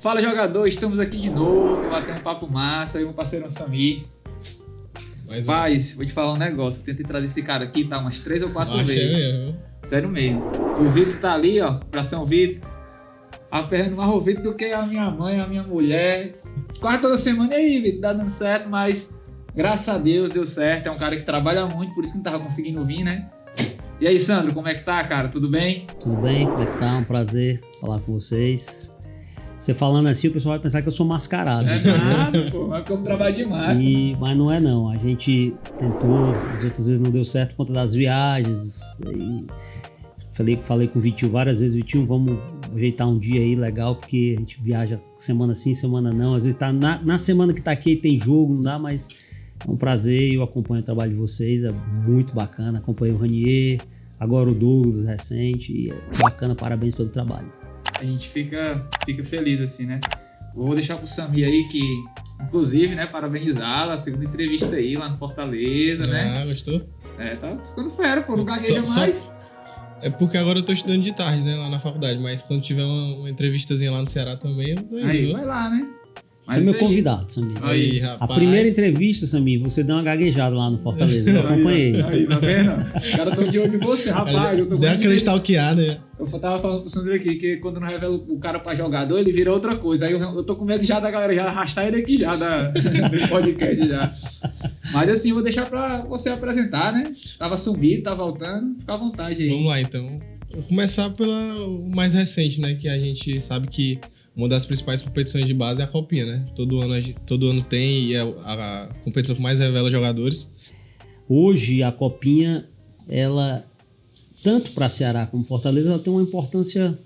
Fala, jogador, estamos aqui de novo, bater um papo massa, eu e meu parceiro Samir. Rapaz, vou te falar um negócio, eu tentei trazer esse cara aqui, tá, umas 3 ou 4 vezes. Mesmo. Sério mesmo. O Vitor tá ali, ó, pra São Vitor, apertando mais o Vitor do que a minha mãe, a minha mulher. Quase toda semana, e aí, Vitor, tá dando certo, mas graças a Deus deu certo, é um cara que trabalha muito, por isso que não tava conseguindo vir, né? E aí, Sandro, como é que tá, cara? Tudo bem? Tudo bem? Como é que tá? Um prazer falar com vocês. Você falando assim, o pessoal vai pensar que eu sou mascarado. É nada, pô, mas como trabalho demais. Mas não é não. A gente tentou, as outras vezes não deu certo por conta das viagens. E falei com o Vitinho várias vezes, Vitinho, vamos ajeitar um dia aí legal, porque a gente viaja semana sim, semana não. Às vezes tá na semana que tá aqui tem jogo, não dá, mas é um prazer, eu acompanho o trabalho de vocês, é muito bacana. Acompanhei o Ranier, agora o Douglas recente, e é bacana, parabéns pelo trabalho. A gente fica feliz, assim, né? Vou deixar pro Samir aí que, inclusive, né, parabenizá-la, a segunda entrevista aí lá no Fortaleza, né? Ah, gostou? É, tá ficando fera, pô, não gagueja mais. É porque agora eu tô estudando de tarde, né, lá na faculdade, mas quando tiver uma entrevistazinha lá no Ceará também, eu tô indo. Aí, vai lá, né? Você é meu convidado, Samir. Aí, rapaz. A primeira entrevista, Samir, você deu uma gaguejada lá no Fortaleza, eu acompanhei. Aí, tá vendo? Os caras estão de olho em você, rapaz. Eu tô Deu aquela stalkeada já. Eu tava falando pro Sandro aqui que quando não revela o cara pra jogador, ele vira outra coisa. Aí eu tô com medo já da galera já arrastar ele aqui já do podcast já. Mas assim, eu vou deixar pra você apresentar, né? Tava sumido, tá voltando. Fica à vontade aí. Vamos lá, então. Vou começar pelo mais recente, né? Que a gente sabe que uma das principais competições de base é a Copinha, né? Todo ano tem e é a competição que mais revela jogadores. Hoje, a Copinha, ela, tanto para Ceará como Fortaleza, ela tem uma importância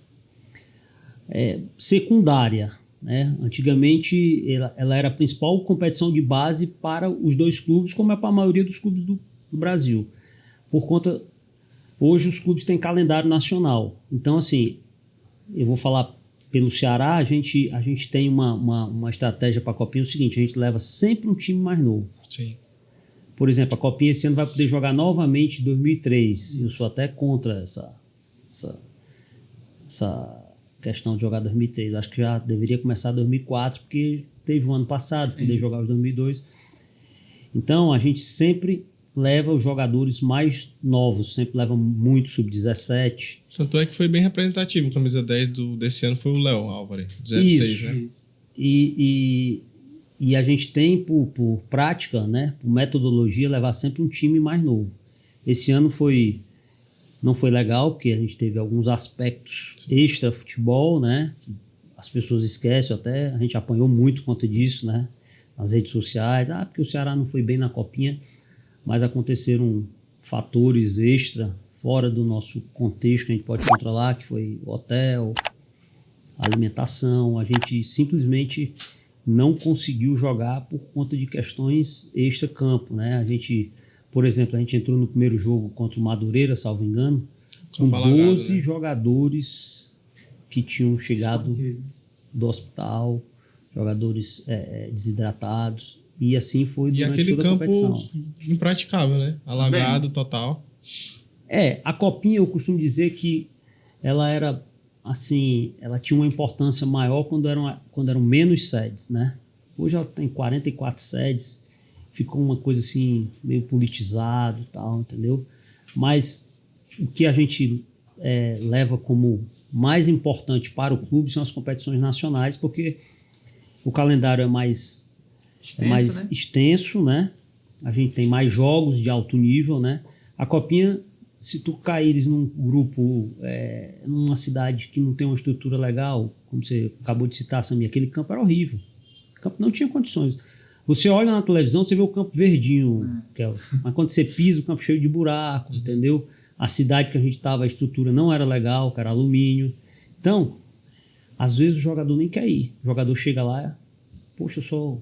secundária, né? Antigamente, ela era a principal competição de base para os dois clubes, como é para a maioria dos clubes do Brasil. Hoje os clubes têm calendário nacional. Então, assim, eu vou falar pelo Ceará, a gente tem uma estratégia para a Copinha, o seguinte, a gente leva sempre um time mais novo. Sim. Por exemplo, a Copinha esse ano vai poder jogar novamente em 2003. Eu sou até contra essa questão de jogar 2003. Eu acho que já deveria começar 2004, porque teve o ano passado, poder jogar os 2002. Então, a gente sempre leva os jogadores mais novos, sempre leva muito sub-17. Tanto é que foi bem representativo, camisa 10 desse ano foi o Léo Álvares, 06, né? E a gente tem, por prática, né, por metodologia, levar sempre um time mais novo. Esse ano não foi legal, porque a gente teve alguns aspectos extra-futebol, né, que as pessoas esquecem até, a gente apanhou muito por conta disso, né, nas redes sociais, porque o Ceará não foi bem na Copinha, mas aconteceram fatores extra fora do nosso contexto que a gente pode controlar, que foi hotel, alimentação. A gente simplesmente não conseguiu jogar por conta de questões extra-campo, né? Por exemplo, a gente entrou no primeiro jogo contra o Madureira, salvo engano, com 12 né? jogadores que tinham chegado do hospital, jogadores desidratados. E assim foi durante toda a competição. E aquele campo impraticável, né? Alagado total. A Copinha, eu costumo dizer que ela era, assim, ela tinha uma importância maior quando eram menos sedes, né? Hoje ela tem 44 sedes, ficou uma coisa assim, meio politizado e tal, entendeu? Mas o que a gente leva como mais importante para o clube são as competições nacionais, porque o calendário é mais extenso, né? A gente tem mais jogos de alto nível, né? A Copinha, se tu caíres num grupo, numa cidade que não tem uma estrutura legal, como você acabou de citar, Samir, aquele campo era horrível. O campo não tinha condições. Você olha na televisão, você vê o campo verdinho, mas quando você pisa, o campo cheio de buraco, entendeu? A cidade que a gente estava, a estrutura não era legal, que era alumínio. Então, às vezes o jogador nem quer ir. O jogador chega lá, poxa, eu só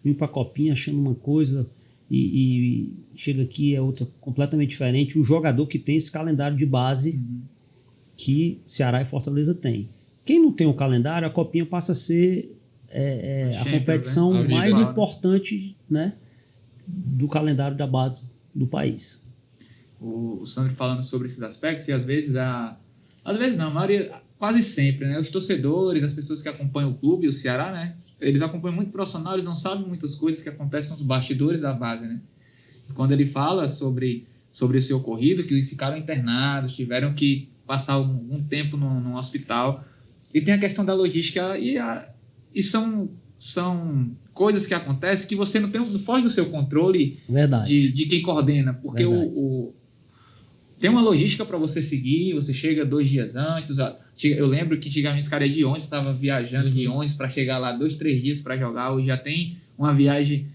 vim para a Copinha achando uma coisa e chega aqui é outra completamente diferente. O jogador que tem esse calendário de base que Ceará e Fortaleza tem. Quem não tem o calendário, a Copinha passa a ser a competição mais importante, né, do calendário da base do país. O Sandro falando sobre esses aspectos, e às vezes não, a maioria, quase sempre, né? Os torcedores, as pessoas que acompanham o clube, o Ceará, né? Eles acompanham muito profissional, eles não sabem muitas coisas que acontecem nos bastidores da base, né? E quando ele fala sobre o seu ocorrido, que ficaram internados, tiveram que passar um tempo num hospital. E tem a questão da logística e são coisas que acontecem que você não foge do seu controle de quem coordena, porque tem uma logística para você seguir, você chega 2 dias antes. Eu lembro que antigamente os caras de ônibus estavam viajando de ônibus para chegar lá 2, 3 dias para jogar. Hoje já tem uma viagem,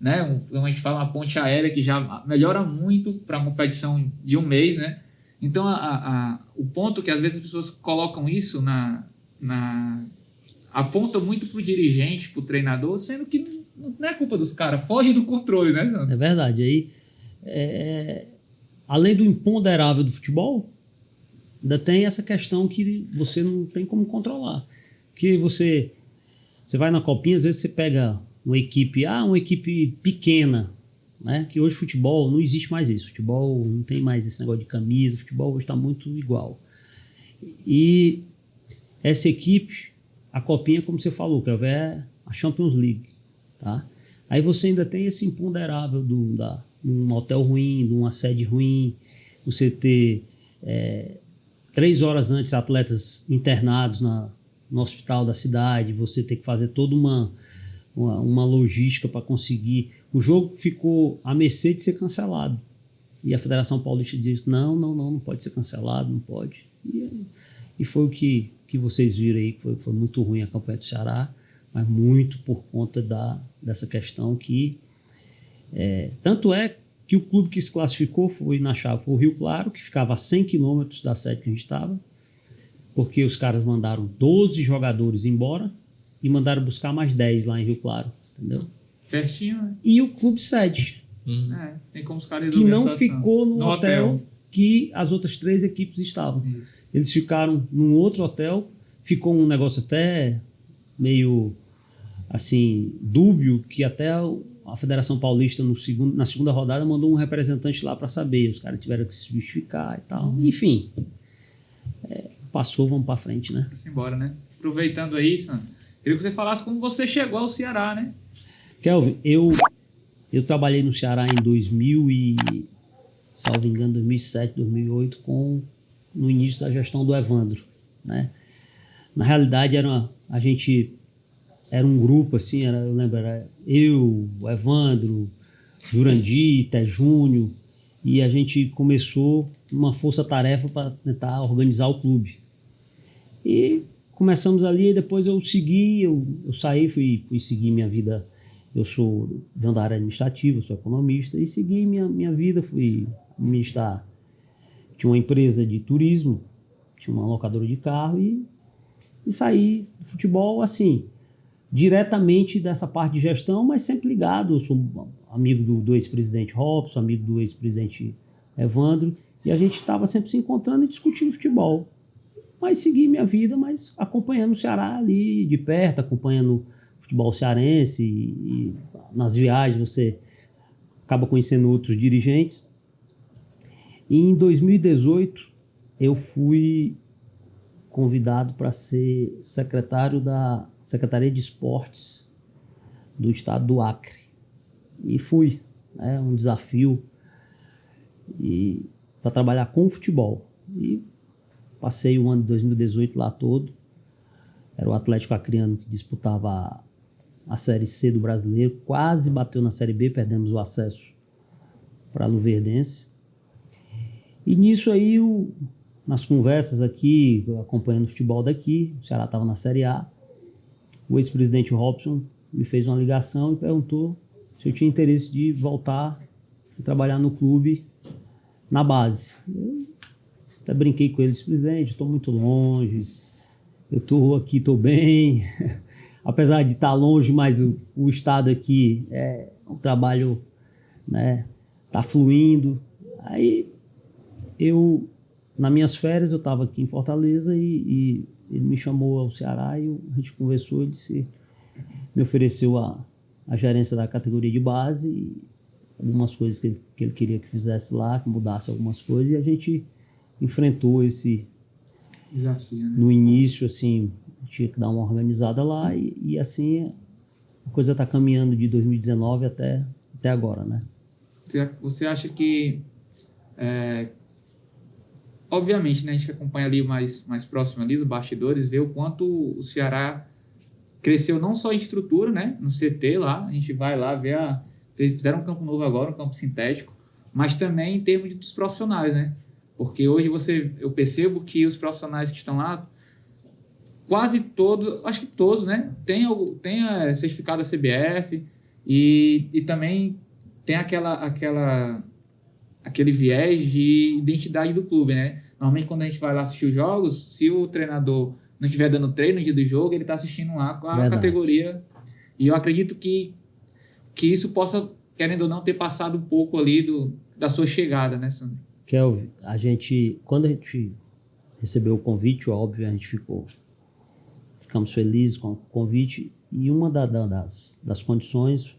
né? Como a gente fala, uma ponte aérea que já melhora muito para uma competição de 1 mês, né? Então, o ponto que às vezes as pessoas colocam isso apontam muito pro dirigente, pro treinador, sendo que não é culpa dos caras, foge do controle, né? É verdade. Aí, além do imponderável do futebol, ainda tem essa questão que você não tem como controlar. Porque você vai na copinha, às vezes você pega uma equipe pequena, né? Que hoje futebol não existe mais isso. Futebol não tem mais esse negócio de camisa, futebol hoje está muito igual. E essa equipe, a copinha, como você falou, que é a Champions League, tá? Aí você ainda tem esse imponderável de um hotel ruim, de uma sede ruim, você ter 3 horas antes atletas internados no hospital da cidade, você ter que fazer toda uma logística para conseguir. O jogo ficou à mercê de ser cancelado. E a Federação Paulista disse, não pode ser cancelado, não pode. E foi o que vocês viram aí, que foi muito ruim a campanha do Ceará, mas muito por conta dessa questão que... tanto é que o clube que se classificou na chave foi o Rio Claro, que ficava a 100 quilômetros da sede que a gente estava, porque os caras mandaram 12 jogadores embora e mandaram buscar mais 10 lá em Rio Claro, entendeu? Pertinho, né? E o clube sede, tem como os caras que não a situação. ficou no hotel que as outras 3 equipes estavam. Isso. Eles ficaram num outro hotel, ficou um negócio até meio assim, dúbio, que até a Federação Paulista na segunda rodada mandou um representante lá para saber, os caras tiveram que se justificar e tal. Enfim, passou, vamos para frente, né? Vamos embora, né? Aproveitando aí, Sandro, queria que você falasse como você chegou ao Ceará, né? Kelvin, eu trabalhei no Ceará em 2000 e, salvo engano, 2007, 2008, no início da gestão do Evandro, né? Na realidade, a gente era um grupo, assim, eu lembro, era eu, o Evandro, Jurandir, Té Júnior, e a gente começou uma força-tarefa para tentar organizar o clube. E começamos ali, e depois eu segui, eu saí, fui seguir minha vida. Eu venho da área administrativa, sou economista, e segui minha vida, fui administrar. Tinha uma empresa de turismo, tinha uma locadora de carro, e saí do futebol, assim, diretamente dessa parte de gestão, mas sempre ligado. Eu sou amigo do ex-presidente Robson, amigo do ex-presidente Evandro, e a gente estava sempre se encontrando e discutindo futebol. Mas segui minha vida, mas acompanhando o Ceará ali de perto, acompanhando o futebol cearense, e nas viagens você acaba conhecendo outros dirigentes. E em 2018 eu fui convidado para ser secretário da Secretaria de Esportes do estado do Acre. E fui, um desafio para trabalhar com futebol. E passei o ano de 2018 lá todo. Era o Atlético Acreano que disputava a Série C do Brasileiro, quase bateu na Série B, perdemos o acesso para a Luverdense. E nisso aí, nas conversas aqui, acompanhando o futebol daqui, o Ceará estava na Série A, o ex-presidente Robson me fez uma ligação e perguntou se eu tinha interesse de voltar a trabalhar no clube na base. Eu até brinquei com ele, disse, presidente, estou muito longe, eu estou aqui, estou bem, apesar de estar longe, mas o estado aqui, o trabalho, né, está fluindo. Aí nas minhas férias, eu estava aqui em Fortaleza e ele me chamou ao Ceará e a gente conversou, ele me ofereceu a gerência da categoria de base e algumas coisas que ele queria que fizesse lá, que mudasse algumas coisas, e a gente enfrentou Desafio, né? No início, assim, tinha que dar uma organizada lá e assim, a coisa está caminhando de 2019 até agora, né? Você acha que, obviamente, né, a gente que acompanha ali mais próximo ali dos bastidores, vê o quanto o Ceará cresceu não só em estrutura, né, no CT lá, a gente vai lá ver fizeram um campo novo agora, um campo sintético, mas também em termos dos profissionais, né? Porque hoje eu percebo que os profissionais que estão lá, quase todos, acho que todos, né, tem certificado da CBF e também tem aquele viés de identidade do clube, né? Normalmente, quando a gente vai lá assistir os jogos, se o treinador não estiver dando treino no dia do jogo, ele está assistindo lá com a categoria. E eu acredito que isso possa, querendo ou não, ter passado um pouco ali da sua chegada, né, Sandro? Kelvin, quando a gente recebeu o convite, óbvio, a gente ficamos felizes com o convite. E uma das condições,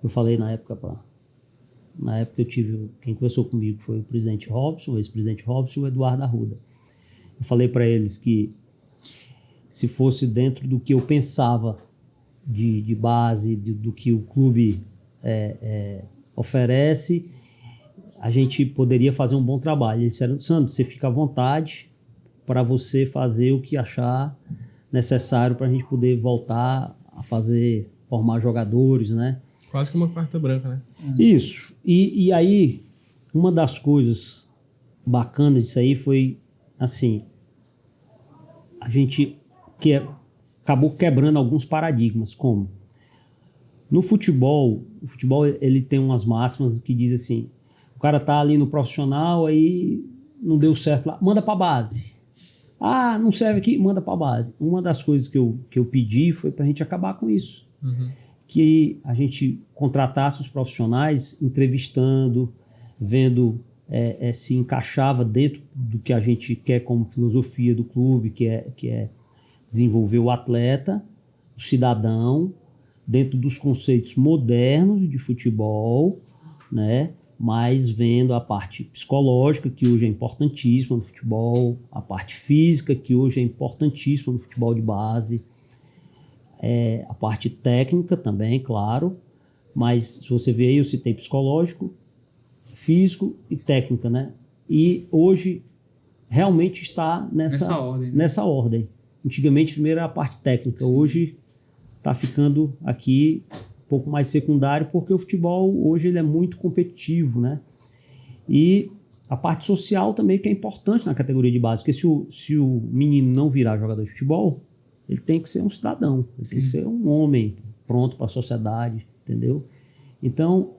eu falei na época quem conversou comigo foi o presidente Robson, o ex-presidente Robson e o Eduardo Arruda. Eu falei para eles que se fosse dentro do que eu pensava de base, do que o clube oferece, a gente poderia fazer um bom trabalho. Eles disseram, Sandro, você fica à vontade para você fazer o que achar necessário para a gente poder voltar a formar jogadores, né? Quase que uma quarta branca, né? Isso. E aí, uma das coisas bacanas disso aí foi, assim, a gente acabou quebrando alguns paradigmas, como no futebol, o futebol ele tem umas máximas que diz assim, o cara tá ali no profissional, aí não deu certo lá, manda pra base. Ah, não serve aqui, manda pra base. Uma das coisas que eu pedi foi pra gente acabar com isso. Uhum. Que a gente contratasse os profissionais entrevistando, vendo se encaixava dentro do que a gente quer como filosofia do clube, que é desenvolver o atleta, o cidadão, dentro dos conceitos modernos de futebol, né? Mas vendo a parte psicológica, que hoje é importantíssima no futebol, a parte física, que hoje é importantíssima no futebol de base, a parte técnica também, claro, mas se você ver aí, eu citei psicológico, físico e técnica, né? E hoje realmente está nessa ordem, né? Nessa ordem. Antigamente, primeiro era a parte técnica, sim. Hoje está ficando aqui um pouco mais secundário, porque o futebol hoje ele é muito competitivo, né? E a parte social também, que é importante na categoria de base, porque se o menino não virar jogador de futebol, ele tem que ser um cidadão, ele tem que ser um homem pronto para a sociedade, entendeu? Então,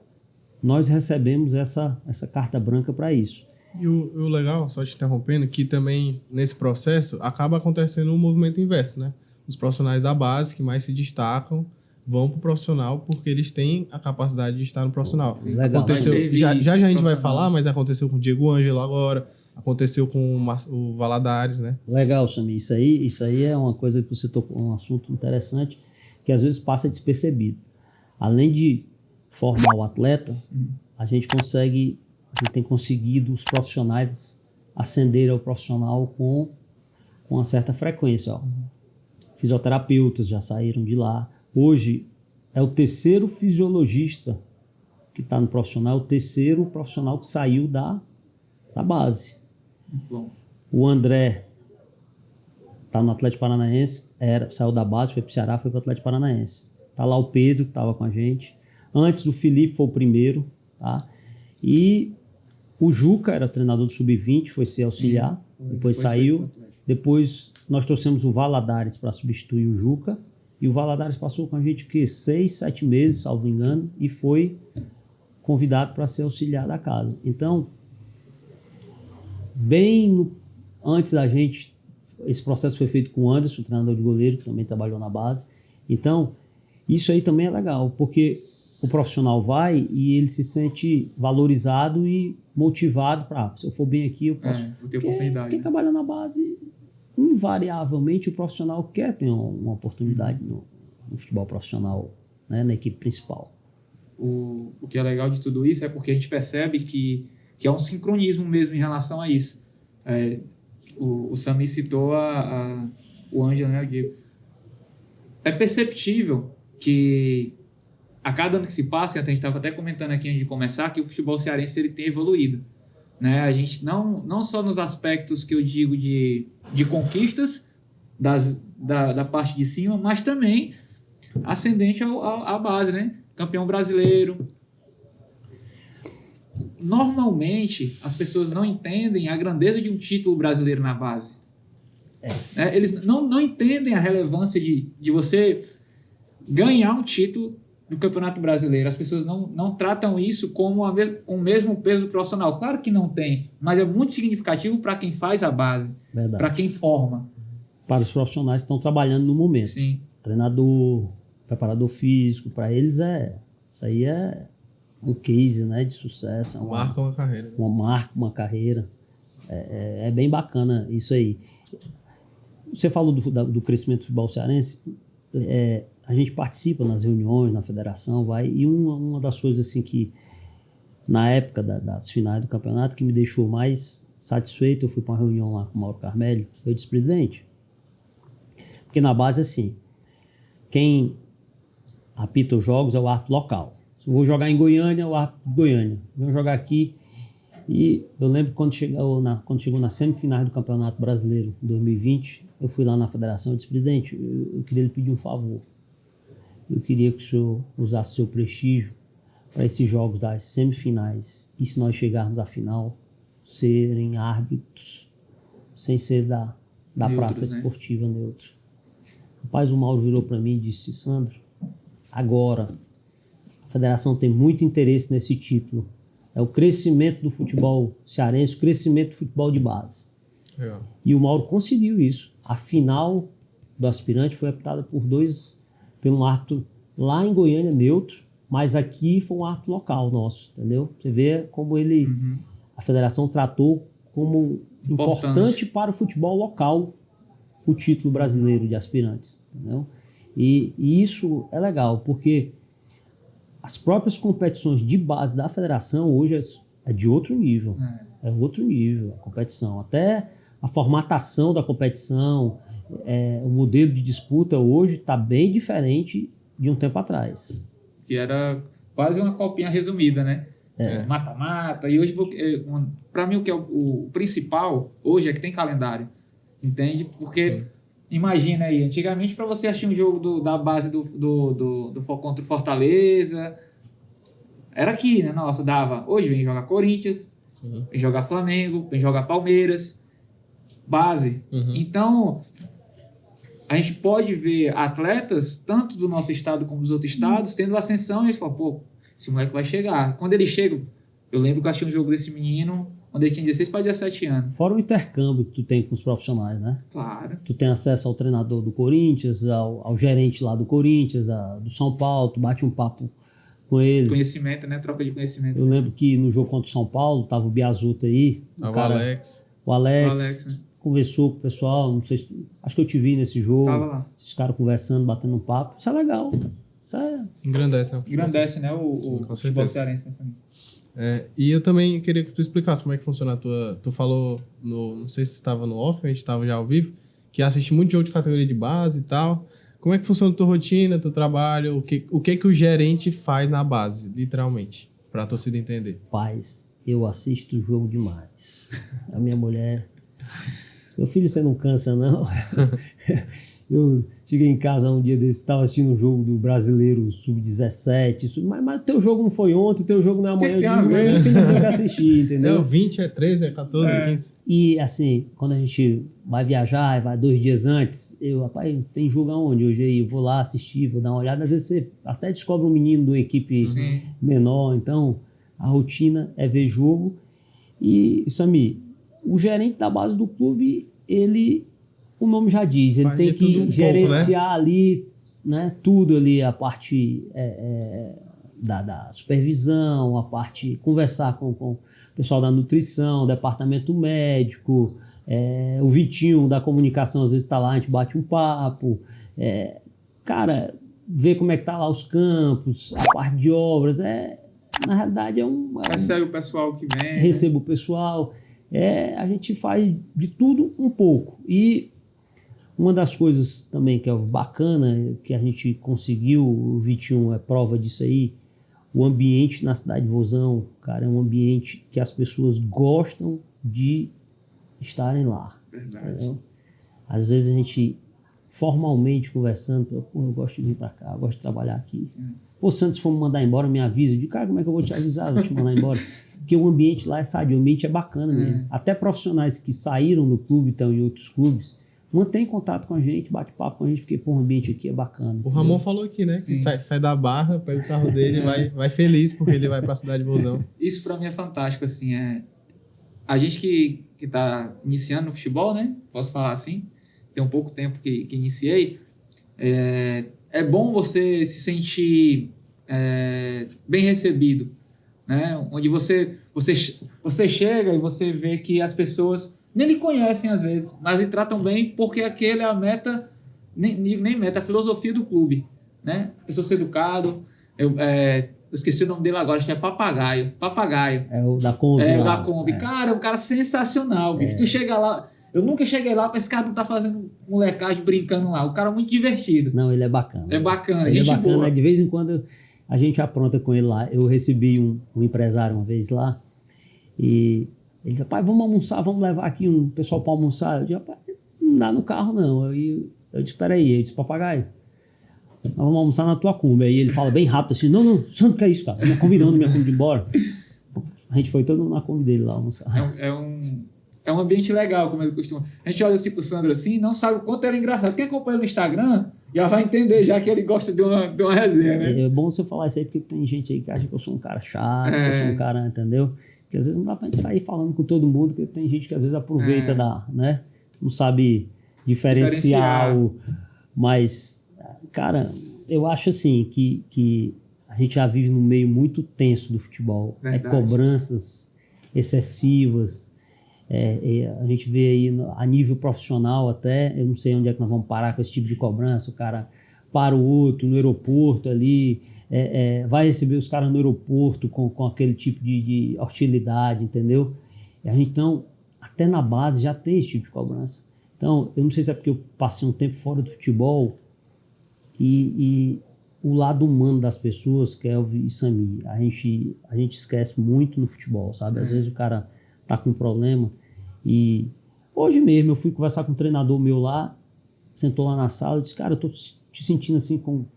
nós recebemos essa carta branca para isso. E o legal, só te interrompendo, que também nesse processo acaba acontecendo um movimento inverso, né? Os profissionais da base que mais se destacam vão para o profissional porque eles têm a capacidade de estar no profissional. Legal. Aconteceu, já a gente vai falar, mas aconteceu com o Diego Ângelo agora, aconteceu com o Valadares, né? Legal, Samir. Isso aí é uma coisa que você tocou, um assunto interessante, que às vezes passa despercebido. Além de formar o atleta, a gente tem conseguido os profissionais ascenderem ao profissional com uma certa frequência. Ó. Fisioterapeutas já saíram de lá. Hoje é o terceiro fisiologista que está no profissional, o terceiro profissional que saiu da base. Bom. O André está no Atlético Paranaense, saiu da base, foi para o Ceará, foi para o Atlético Paranaense. Está lá o Pedro, que estava com a gente. Antes, o Felipe foi o primeiro. Tá? E o Juca era treinador do Sub-20, foi ser auxiliar, depois saiu. Depois nós trouxemos o Valadares para substituir o Juca. E o Valadares passou com a gente 6, 7 meses, salvo engano, e foi convidado para ser auxiliar da casa. Então, antes da gente, esse processo foi feito com o Anderson, treinador de goleiro, que também trabalhou na base. Então, isso aí também é legal, porque o profissional vai e ele se sente valorizado e motivado para, se eu for bem aqui, eu posso... vou ter oportunidade. Quem trabalha na base, invariavelmente, o profissional quer ter uma oportunidade no futebol profissional, né, na equipe principal. O que é legal de tudo isso é porque a gente percebe que é um sincronismo mesmo em relação a isso. o Sami citou o Ângelo, né, o Diego. É perceptível que a cada ano que se passa, e a gente estava até comentando aqui antes de começar, que o futebol cearense ele tem evoluído. Né? A gente não só nos aspectos que eu digo de conquistas da parte de cima, mas também ascendente à base, né? Campeão brasileiro. Normalmente, as pessoas não entendem a grandeza de um título brasileiro na base. Eles não entendem a relevância de você ganhar um título do Campeonato Brasileiro. As pessoas não tratam isso com o mesmo peso profissional. Claro que não tem, mas é muito significativo para quem faz a base, para quem forma. Para os profissionais que estão trabalhando no momento. Sim. Treinador, preparador físico, para eles isso aí é um case, né, de sucesso. Marca uma carreira. Uma marca, uma carreira. É bem bacana isso aí. Você falou do crescimento do futebol cearense. A gente participa nas reuniões, na federação, e uma das coisas assim que, na época das finais do campeonato, que me deixou mais satisfeito, eu fui para uma reunião lá com o Mauro Carmelli, eu disse, presidente, porque na base, assim, quem apita os jogos é o árbitro local. Se eu vou jogar em Goiânia, é o árbitro de Goiânia. Vou jogar aqui. E eu lembro quando chegou na semifinais do Campeonato Brasileiro, em 2020, eu fui lá na federação e disse, presidente, eu queria lhe pedir um favor. Eu queria que o senhor usasse seu prestígio para esses jogos das semifinais. E se nós chegarmos à final, serem árbitros, sem ser da Neutros, praça esportiva neutra. Rapaz, o Mauro virou para mim e disse, Sandro, agora a federação tem muito interesse nesse título. É o crescimento do futebol cearense, o crescimento do futebol de base. Legal. E o Mauro conseguiu isso. A final do aspirante foi apitada por um árbitro lá em Goiânia, neutro, mas aqui foi um árbitro local nosso, entendeu? Você vê como a federação tratou como importante para o futebol local o título brasileiro de aspirantes, entendeu? E isso é legal, porque as próprias competições de base da federação hoje é de outro nível. É outro nível a competição. Até a formatação da competição, o modelo de disputa hoje está bem diferente de um tempo atrás. Que era quase uma copinha resumida, né? Mata-mata. E hoje, para mim, o que é o principal hoje é que tem calendário. Entende? Porque, imagina aí, antigamente, para você assistir um jogo da base contra o Fortaleza, era aqui, né? Nossa, dava. Hoje vem jogar Corinthians, vem jogar Flamengo, vem jogar Palmeiras, base. Então, a gente pode ver atletas, tanto do nosso estado como dos outros estados, tendo ascensão, e a gente fala, pô, esse moleque vai chegar. Quando ele chega, eu lembro que eu assisti um jogo desse menino, quando ele tinha 16 para 17 anos. Fora o intercâmbio que tu tem com os profissionais, né? Claro. Tu tem acesso ao treinador do Corinthians, ao gerente lá do Corinthians, do São Paulo, tu bate um papo com eles. Conhecimento, né? Troca de conhecimento. Eu lembro que no jogo contra o São Paulo, tava o Biazuta aí. O Alex. O Alex, né? Conversou com o pessoal, não sei, acho que eu te vi nesse jogo. Tava lá. Esses caras conversando, batendo um papo. Isso é legal. Isso é... Engrandece, né? Engrandece, né? O futebol cearense. E eu também queria que tu explicasse como é que funciona a tua... Tu falou, não sei se estava no off, a gente estava já ao vivo, que assiste muito jogo de categoria de base e tal. Como é que funciona a tua rotina, teu trabalho? O que o gerente faz na base, literalmente, para a torcida entender? Paz, eu assisto o jogo demais. A minha mulher... Meu filho, você não cansa, não? Eu cheguei em casa um dia desse, estava assistindo um jogo do Brasileiro Sub-17, mas teu jogo não foi ontem, teu jogo não é amanhã, eu filho tem que assistir, entendeu? 20, 13, 14, 15. E assim, quando a gente vai viajar, vai 2 dias antes, rapaz, tem jogo aonde hoje aí? Eu vou lá assistir, vou dar uma olhada, às vezes você até descobre um menino de uma equipe menor, então a rotina é ver jogo. E, Sami, o gerente da base do clube, o nome já diz, ele tem que gerenciar ali, né, tudo ali, a parte da supervisão, a parte, conversar com o pessoal da nutrição, departamento médico, o Vitinho da comunicação às vezes está lá, a gente bate um papo, cara, ver como é que tá lá os campos, a parte de obras, na realidade recebe o pessoal que vem. Recebo o pessoal. A gente faz de tudo um pouco. E uma das coisas também que é bacana, que a gente conseguiu, o Vitinho é prova disso aí, o ambiente na cidade de Vozão, cara, é um ambiente que as pessoas gostam de estarem lá. Verdade. Entendeu? Às vezes a gente, formalmente conversando, pô, eu gosto de vir pra cá, eu gosto de trabalhar aqui. Pô, Santos, se for me mandar embora, me avisa. Eu digo, cara, como é que eu vou te avisar? Vou te mandar embora. Porque o ambiente lá é sadio, o ambiente é bacana mesmo. Até profissionais que saíram do clube, estão em outros clubes, mantém contato com a gente, bate papo com a gente, porque pô, o ambiente aqui é bacana. O Ramon falou aqui, né? Que sai da Barra, pega o carro dele e vai feliz, porque ele vai pra cidade de Vozão. Isso pra mim é fantástico, assim, a gente que tá iniciando no futebol, né? Posso falar assim, tem um pouco tempo que iniciei, é bom você se sentir bem recebido, né? Onde você chega e você vê que as pessoas nem lhe conhecem às vezes, mas lhe tratam bem porque aquele é a meta, nem meta, a filosofia do clube, né? A pessoa ser educado. Eu esqueci o nome dele agora, acho que é Papagaio. É o da Kombi. É o da Kombi. Cara, é um cara sensacional, bicho. Tu chega lá, eu nunca cheguei lá para esse cara não tá fazendo molecagem, brincando lá. O cara é muito divertido. Não, ele é bacana. É bacana, ele gente é bacana, boa. De vez em quando a gente apronta com ele lá. Eu recebi um empresário uma vez lá e ele disse, pai, vamos almoçar, vamos levar aqui um pessoal para almoçar. Eu disse, rapaz, não dá no carro não. Eu disse, peraí. Ele disse, Papagaio, nós vamos almoçar na tua Kombi. Aí ele fala bem rápido assim, não, você não quer isso, cara. Minha Kombi não, minha Kombi de embora. A gente foi todo mundo na Kombi dele lá almoçar. É um ambiente legal, como ele costuma. A gente olha assim pro Sandro assim, não sabe o quanto ele é engraçado. Quem acompanha no Instagram já vai entender já que ele gosta de uma resenha, né? É bom você falar isso aí, porque tem gente aí que acha que eu sou um cara chato, que eu sou um cara, entendeu? Porque às vezes não dá pra gente sair falando com todo mundo, porque tem gente que às vezes aproveita né? Não sabe diferenciar. Mas, cara, eu acho assim que a gente já vive num meio muito tenso do futebol. Cobranças excessivas. A gente vê aí a nível profissional até, eu não sei onde é que nós vamos parar com esse tipo de cobrança, o cara para o outro no aeroporto ali, vai receber os caras no aeroporto com aquele tipo de hostilidade, entendeu? Então, até na base já tem esse tipo de cobrança. Então, eu não sei se é porque eu passei um tempo fora do futebol e o lado humano das pessoas, Kelvin e Sami, a gente esquece muito no futebol, sabe? Às vezes o cara tá com um problema e hoje mesmo eu fui conversar com um treinador meu lá, sentou lá na sala e disse, cara, eu tô te sentindo assim o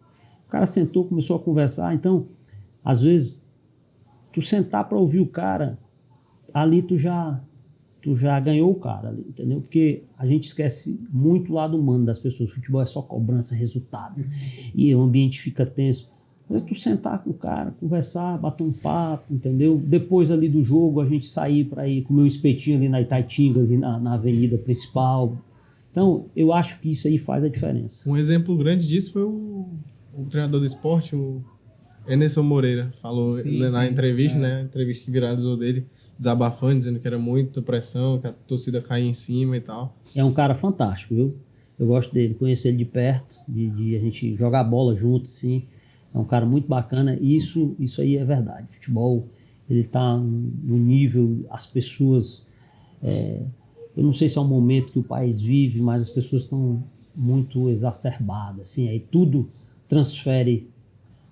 cara sentou, começou a conversar. Então, às vezes tu sentar para ouvir o cara ali tu já ganhou o cara ali, entendeu? Porque a gente esquece muito o lado humano das pessoas. O futebol é só cobrança, resultado. E o ambiente fica tenso. Mas tu sentar com o cara, conversar, bater um papo, entendeu? Depois ali do jogo, a gente sair para ir comer um espetinho ali na Itaitinga, ali na avenida principal. Então, eu acho que isso aí faz a diferença. Um exemplo grande disso foi o treinador do esporte, o Enerson Moreira, falou na entrevista, né? A entrevista que viralizou dele, desabafando, dizendo que era muita pressão, que a torcida caía em cima e tal. É um cara fantástico, viu? Eu gosto dele, conhecer ele de perto, de a gente jogar bola junto, assim. É um cara muito bacana. Isso aí é verdade. O futebol, ele tá no nível, as pessoas... eu não sei se é um momento que o país vive, mas as pessoas estão muito exacerbadas, assim. Aí tudo transfere...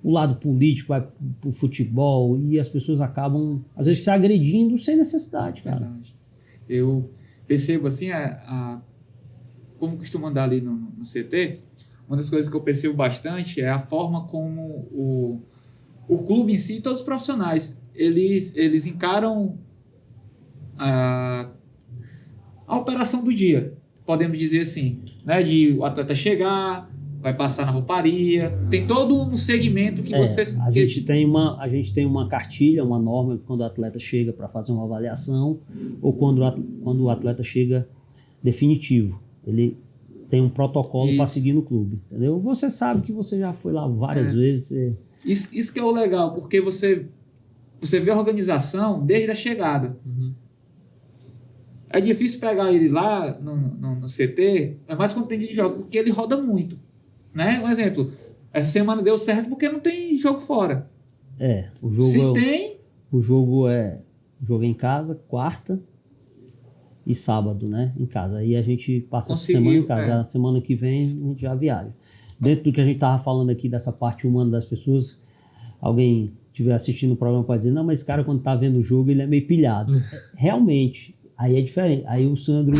O lado político vai pro futebol e as pessoas acabam, às vezes, se agredindo sem necessidade, cara. Verdade. Eu percebo, assim, como costumo andar ali no CT, uma das coisas que eu percebo bastante é a forma como o clube em si, todos os profissionais, eles encaram a operação do dia, podemos dizer assim, né? De o atleta chegar... vai passar na rouparia, tem todo um segmento que você... A gente tem uma cartilha, uma norma, quando o atleta chega para fazer uma avaliação ou quando o atleta chega definitivo. Ele tem um protocolo para seguir no clube, entendeu? Você sabe que você já foi lá várias vezes. Isso que é o legal, porque você vê a organização desde a chegada. Uhum. É difícil pegar ele lá no CT, é mais quando tem dia de jogo, porque ele roda muito. Né? Um exemplo, essa semana deu certo porque não tem jogo fora. O jogo tem... O jogo é em casa, quarta, e sábado, né, em casa. Aí a gente passa essa Conseguiu, semana em casa, é. já semana que vem a gente já viaja. Dentro do que a gente estava falando aqui dessa parte humana das pessoas, alguém estiver assistindo o programa pode dizer, não, mas esse cara quando tá vendo o jogo ele é meio pilhado. Realmente, aí é diferente. Aí o Sandro,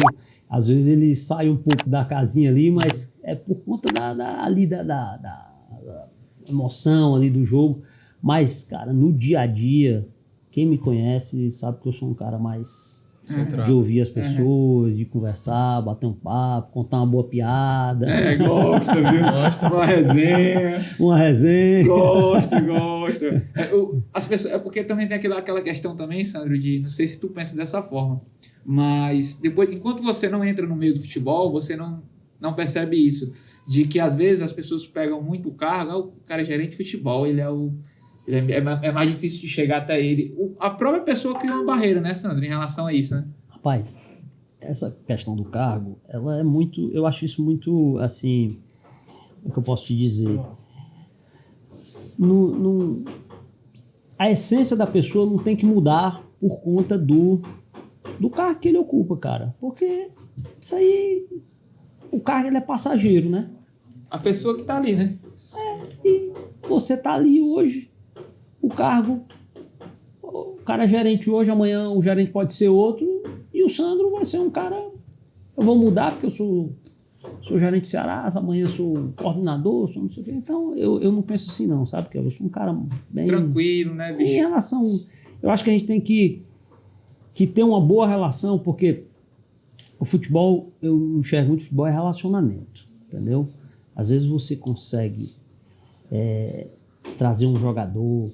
às vezes ele sai um pouco da casinha ali, mas é por conta da emoção ali do jogo. Mas, cara, no dia a dia, quem me conhece sabe que eu sou um cara mais de ouvir as pessoas, de conversar, bater um papo, contar uma boa piada. Gosta, viu? Gosta. Uma resenha. Uma resenha. Gosta. As pessoas, é porque também tem aquela questão também, Sandro, de não sei se tu pensa dessa forma, mas depois, enquanto você não entra no meio do futebol, você não percebe isso, de que às vezes as pessoas pegam muito o cargo, o cara é gerente de futebol, é mais difícil de chegar até ele. A própria pessoa cria uma barreira, né, Sandro, em relação a isso, né? Rapaz, essa questão do cargo, ela é muito, eu acho isso muito, assim, o que eu posso te dizer? A essência da pessoa não tem que mudar por conta do cargo que ele ocupa, cara. Porque isso aí, o cargo ele é passageiro, né? A pessoa que tá ali, né? E você tá ali hoje, o cargo, o cara é gerente hoje, amanhã o gerente pode ser outro, e o Sandro vai ser um cara, eu vou mudar porque eu sou gerente de Ceará, amanhã eu sou coordenador, sou não sei o quê. Então eu não penso assim não, sabe? Porque eu sou um cara bem... Tranquilo, né, bicho? Em relação, eu acho que a gente tem que ter uma boa relação, porque o futebol, eu enxergo muito futebol é relacionamento, entendeu? Às vezes você consegue trazer um jogador,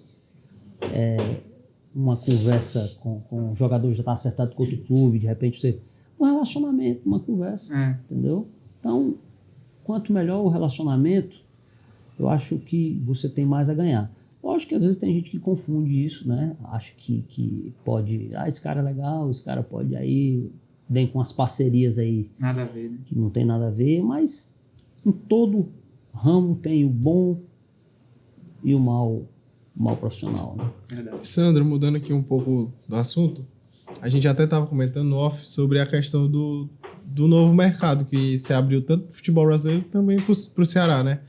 uma conversa com um jogador que já está acertado com outro clube, de repente você... Um relacionamento, uma conversa, entendeu? Então, quanto melhor o relacionamento, eu acho que você tem mais a ganhar. Lógico que às vezes tem gente que confunde isso, né? Acha que pode... esse cara é legal, esse cara pode aí... Vem com as parcerias aí... Nada a ver, né? Que não tem nada a ver, mas em todo ramo tem o bom e o mal profissional, né? Verdade. Sandro, mudando aqui um pouco do assunto, a gente até estava comentando no off sobre a questão do novo mercado que se abriu tanto para o futebol brasileiro também para o Ceará, né?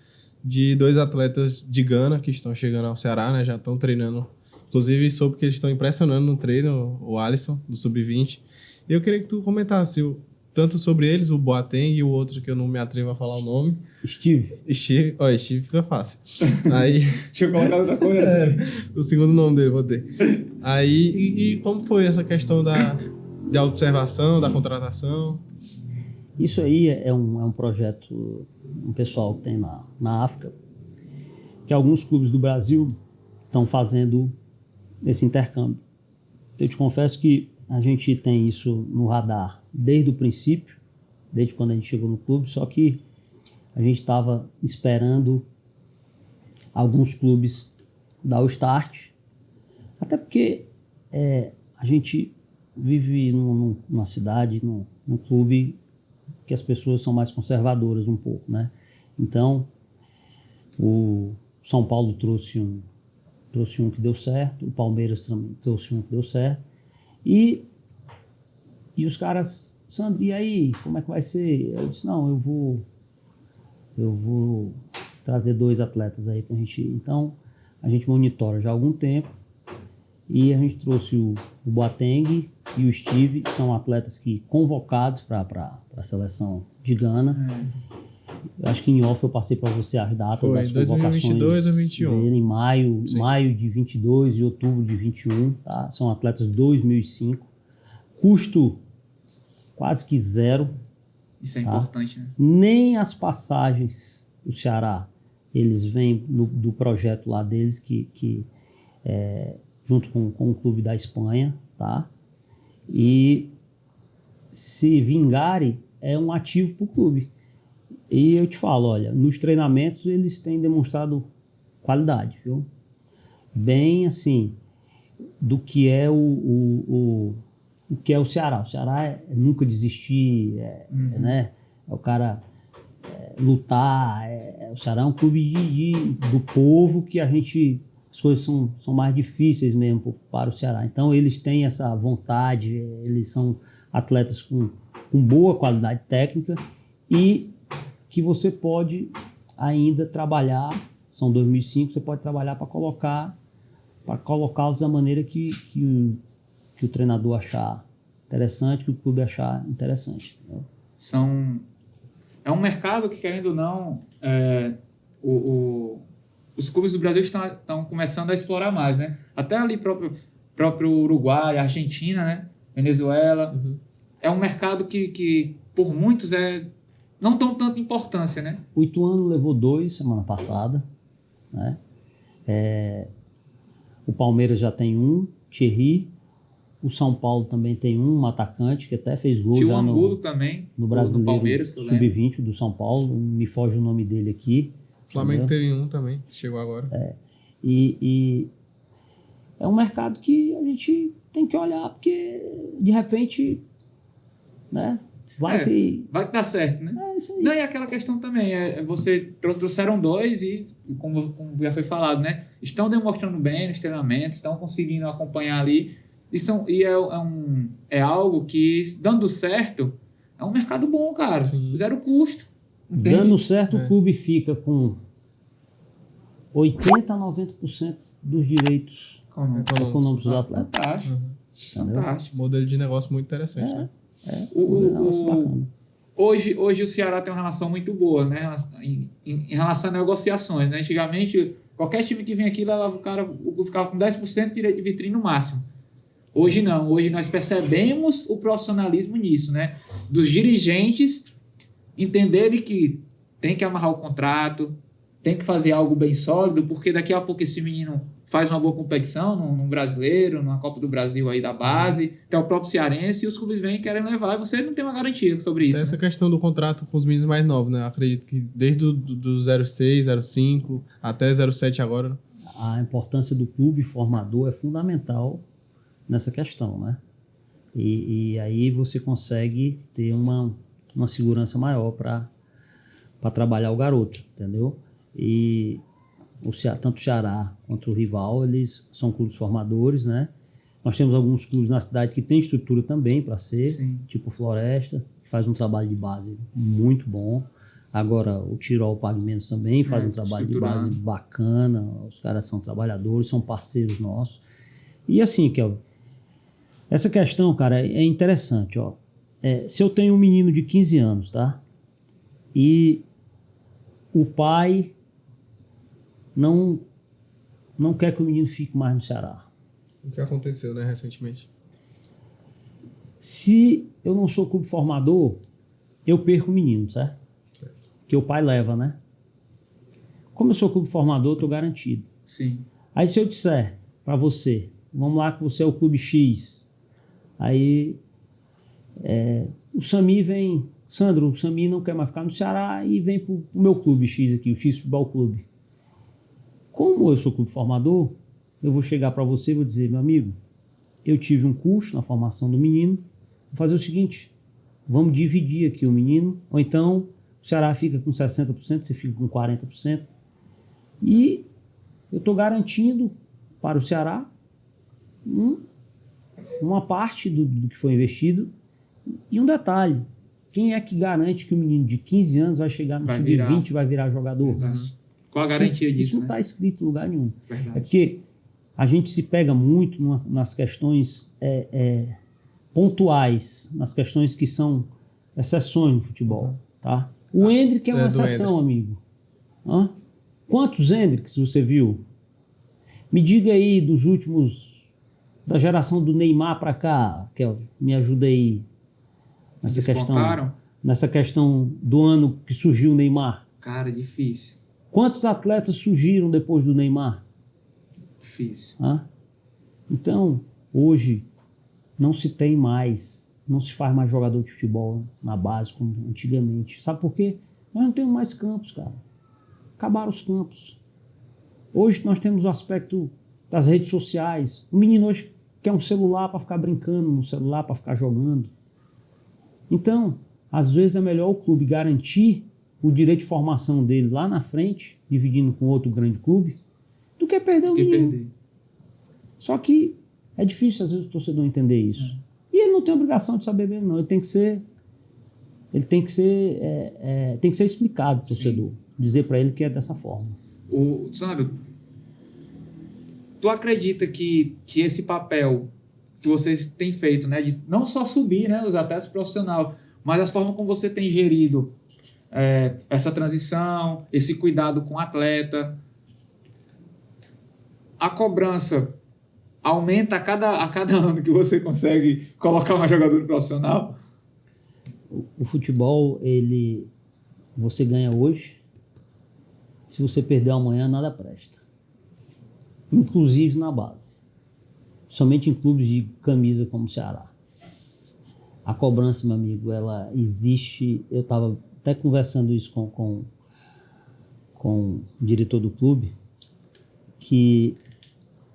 De 2 atletas de Gana que estão chegando ao Ceará, né? Já estão treinando. Inclusive, soube que eles estão impressionando no treino, o Alisson, do Sub-20. E eu queria que tu comentasse tanto sobre eles, o Boateng e o outro que eu não me atrevo a falar o nome. Steve, fica fácil. Aí, deixa eu colocar outra coisa. O segundo nome dele, vou ter. Aí, e como foi essa questão da observação, da contratação? Isso aí é um projeto, um pessoal que tem na África, que alguns clubes do Brasil estão fazendo esse intercâmbio. Eu te confesso que a gente tem isso no radar desde o princípio, desde quando a gente chegou no clube, só que a gente estava esperando alguns clubes dar o start, até porque a gente vive numa cidade, num clube que as pessoas são mais conservadoras um pouco, né? Então, o São Paulo trouxe um que deu certo, o Palmeiras também trouxe um que deu certo, e os caras, Sandro, e aí, como é que vai ser? Eu disse, não, eu vou trazer 2 atletas aí pra gente. Então, a gente monitora já há algum tempo e a gente trouxe o Boateng e o Steve, que são atletas que convocados para a seleção de Gana. Eu acho que em off eu passei para você as datas das convocações 2022 ou 21. dele, em maio de 22 e outubro de 21, tá? São atletas 2005. Custo quase que 0. Isso é importante, né? Nem as passagens do Ceará, eles vêm do projeto lá deles, que junto com o clube da Espanha, tá? E se vingarem, é um ativo para o clube. E eu te falo, olha, nos treinamentos eles têm demonstrado qualidade, viu? Bem assim, do que é o que é o Ceará. O Ceará é nunca desistir, né? É o cara lutar. O Ceará é um clube do povo que as coisas são mais difíceis mesmo para o Ceará. Então eles têm essa vontade, eles são atletas com boa qualidade técnica e que você pode ainda trabalhar, são 2005, você pode trabalhar para colocá-los da maneira que o treinador achar interessante, que o clube achar interessante. Entendeu? É um mercado que, querendo ou não, os clubes do Brasil estão começando a explorar mais, né? Até ali próprio Uruguai, Argentina, né? Venezuela. Uhum. É um mercado que por muitos não tão tanta importância, né? O Ituano levou 2 semana passada, né? O Palmeiras já tem 1, Thierry. O São Paulo também tem um atacante que até fez gol Tinha já o Angulo também, no Brasileiro Palmeiras, que eu lembro. Sub-20 do São Paulo. Me foge o nome dele aqui. O Flamengo entendeu? teve um também, chegou agora. E é um mercado que a gente tem que olhar, porque de repente, né, vai que dar certo, né? É isso aí. Não, e aquela questão também, você trouxeram 2 e, como já foi falado, né, estão demonstrando bem nos treinamentos, estão conseguindo acompanhar ali, é algo que, dando certo, é um mercado bom, cara. Sim. Zero custo. Dando certo, o clube fica com 80% a 90% dos direitos econômicos do atleta. Fantástico. Entendeu? Fantástico. Modelo de negócio muito interessante, né? Negócio bacana. Hoje o Ceará tem uma relação muito boa, né? Em relação a negociações, né? Antigamente, qualquer time que vinha aqui levava o cara, ficava com 10% de direito de vitrine no máximo. Hoje não. Hoje nós percebemos o profissionalismo nisso, né? Dos dirigentes entenderem que tem que amarrar o contrato, tem que fazer algo bem sólido, porque daqui a pouco esse menino faz uma boa competição num brasileiro, numa Copa do Brasil aí da base, até o próprio cearense, e os clubes vêm e querem levar, e você não tem uma garantia sobre isso. Tem essa né? questão do contrato com os meninos mais novos, né? Eu acredito que desde do 06, 05 até 07 agora. A importância do clube formador é fundamental nessa questão, né? E aí você consegue ter uma segurança maior para trabalhar o garoto, entendeu? E tanto o Ceará quanto o rival, eles são clubes formadores, né? Nós temos alguns clubes na cidade que têm estrutura também para ser, Sim. tipo Floresta, que faz um trabalho de base muito bom. Agora o Tirol Pague Menos também faz um trabalho de base bacana, os caras são trabalhadores, são parceiros nossos. E assim, Kelvin, essa questão, cara, é interessante, ó. Se eu tenho um menino de 15 anos, tá? E o pai não quer que o menino fique mais no Ceará. O que aconteceu, né, recentemente? Se eu não sou clube formador, eu perco o menino, certo? Que o pai leva, né? Como eu sou clube formador, eu tô garantido. Sim. Aí se eu disser para você, vamos lá que você é o clube X, aí o Sami vem, Sandro, o Sami não quer mais ficar no Ceará e vem pro meu clube X aqui, o X Futebol Clube. Como eu sou clube formador, eu vou chegar para você e vou dizer, meu amigo, eu tive um custo na formação do menino, vou fazer o seguinte, vamos dividir aqui o menino, ou então o Ceará fica com 60%, você fica com 40%, e eu estou garantindo para o Ceará uma parte do que foi investido. E um detalhe, quem é que garante que o menino de 15 anos vai chegar no sub-20 e vai virar jogador? Verdade. Qual a garantia disso? Isso não está escrito em lugar nenhum. Verdade. É porque a gente se pega muito nas questões pontuais, nas questões que são exceções no futebol. Tá? O Endrick é uma exceção, amigo. Hã? Quantos Endricks você viu? Me diga aí dos últimos, da geração do Neymar para cá, Kelvin, me ajuda aí nessa questão do ano que surgiu o Neymar. Cara, difícil. Quantos atletas surgiram depois do Neymar? Difícil. Hã? Então, hoje, não se faz mais jogador de futebol na base como antigamente. Sabe por quê? Nós não temos mais campos, cara. Acabaram os campos. Hoje nós temos o aspecto das redes sociais. O menino hoje quer um celular para ficar brincando, um celular para ficar jogando. Então, às vezes é melhor o clube garantir o direito de formação dele lá na frente, dividindo com outro grande clube, do que perder o menino. Só que é difícil às vezes o torcedor entender isso. E ele não tem obrigação de saber mesmo, não. Ele tem que ser explicado pro torcedor. Dizer para ele que é dessa forma. Sandro, tu acredita que esse papel que vocês têm feito, né, de não só subir, né, os atletas profissionais, mas a forma como você tem gerido essa transição, esse cuidado com o atleta, a cobrança aumenta a cada ano que você consegue colocar uma jogadora profissional? O futebol, você ganha hoje, se você perder amanhã, nada presta. Inclusive na base. Somente em clubes de camisa como o Ceará. A cobrança, meu amigo, ela existe. Eu estava até conversando isso com o diretor do clube, que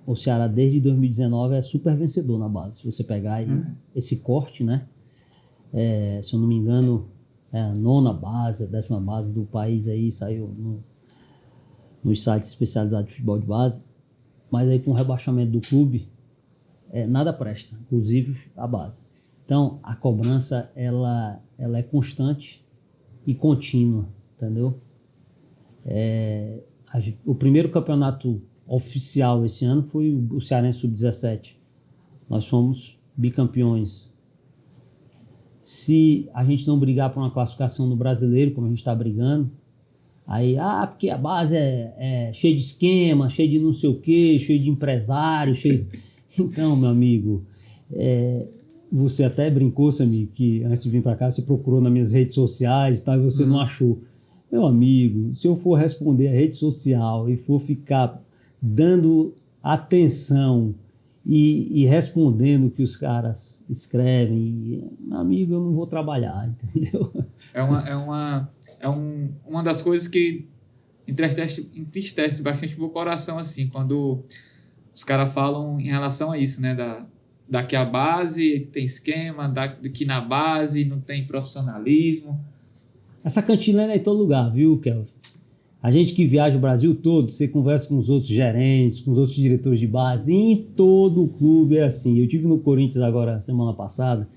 o Ceará desde 2019 é super vencedor na base. Se você pegar esse corte, né? Se eu não me engano, é a 9ª base, a 10ª base do país aí, saiu nos sites especializados de futebol de base. Mas aí com o rebaixamento do clube, nada presta, inclusive a base. Então, a cobrança, ela é constante e contínua, entendeu? O primeiro campeonato oficial esse ano foi o Cearense Sub-17. Nós fomos bicampeões. Se a gente não brigar por uma classificação no Brasileiro, como a gente está brigando, aí, porque a base é cheia de esquema, cheia de não sei o quê, cheia de empresário, Então, meu amigo, você até brincou, Samir, que antes de vir para cá, você procurou nas minhas redes sociais, e você não achou. Meu amigo, se eu for responder a rede social e for ficar dando atenção e respondendo o que os caras escrevem, meu amigo, eu não vou trabalhar, entendeu? Uma das coisas que entristece bastante o meu coração, assim, quando os caras falam em relação a isso, né? Daqui a base tem esquema, que na base não tem profissionalismo. Essa cantilena é em todo lugar, viu, Kelvin? A gente que viaja o Brasil todo, você conversa com os outros gerentes, com os outros diretores de base, em todo o clube é assim. Eu tive no Corinthians agora, semana passada,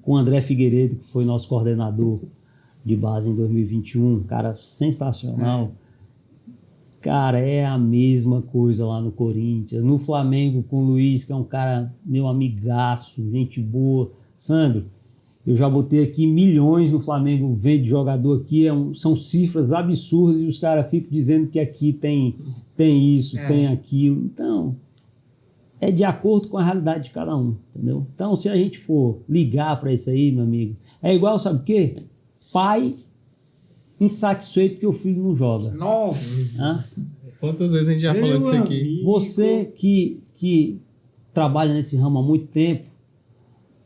com o André Figueiredo, que foi nosso coordenador de base em 2021, cara sensacional. Cara, é a mesma coisa lá no Corinthians. No Flamengo, com o Luiz, que é um cara, meu amigaço, gente boa. Sandro, eu já botei aqui milhões no Flamengo, vende jogador aqui, são cifras absurdas e os caras ficam dizendo que aqui tem isso, tem aquilo. Então, é de acordo com a realidade de cada um, entendeu? Então, se a gente for ligar para isso aí, meu amigo, é igual, sabe o quê? Pai insatisfeito porque o filho não joga. Nossa! Quantas vezes a gente já falou disso aqui? Você que trabalha nesse ramo há muito tempo,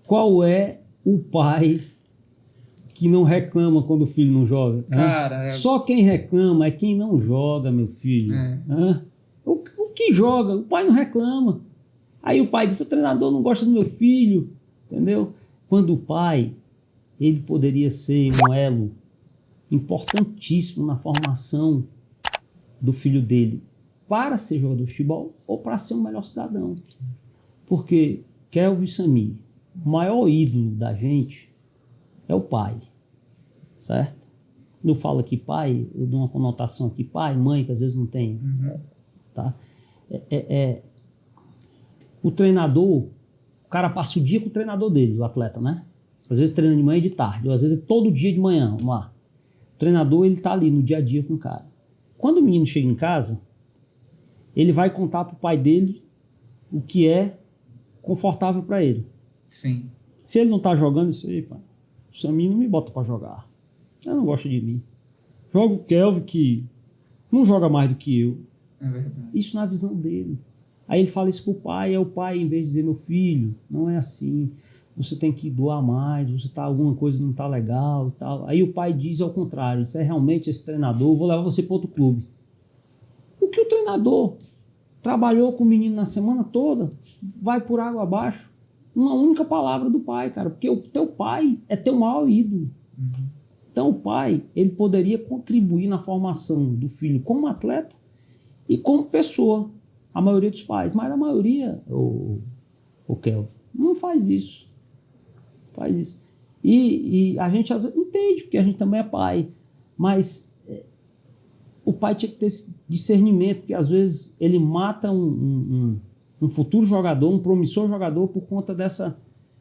qual é o pai que não reclama quando o filho não joga? Cara, Só quem reclama é quem não joga, meu filho. O que joga, o pai não reclama. Aí o pai diz, o treinador não gosta do meu filho, entendeu? Quando o pai, ele poderia ser um elo importantíssimo na formação do filho dele para ser jogador de futebol ou para ser um melhor cidadão. Porque Kelvin e Samir, o maior ídolo da gente é o pai, certo? Eu falo aqui pai, eu dou uma conotação aqui pai, mãe, que às vezes não tem, tá? O treinador, o cara passa o dia com o treinador dele, o atleta, né? Às vezes treina de manhã e de tarde, ou às vezes todo dia de manhã, vamos lá. O treinador, ele tá ali no dia a dia com o cara. Quando o menino chega em casa, ele vai contar pro pai dele o que é confortável para ele. Sim. Se ele não tá jogando, isso aí, pai, o Samir não me bota para jogar. Ele não gosta de mim. Joga o Kelvin, que não joga mais do que eu. É verdade. Isso na visão dele. Aí ele fala isso pro pai, o pai, em vez de dizer, meu filho, não é assim. Você tem que doar mais, alguma coisa não tá legal e tal. Aí o pai diz ao contrário, diz, realmente esse treinador, eu vou levar você para outro clube. O que o treinador trabalhou com o menino na semana toda, vai por água abaixo. Uma única palavra do pai, cara, porque o teu pai é teu maior ídolo. Então o pai, ele poderia contribuir na formação do filho como atleta e como pessoa. A maioria dos pais, mas a maioria, o Kelvin, não faz isso. faz isso. E a gente às vezes entende, porque a gente também é pai, mas o pai tinha que ter esse discernimento, porque às vezes ele mata um futuro jogador, um promissor jogador por conta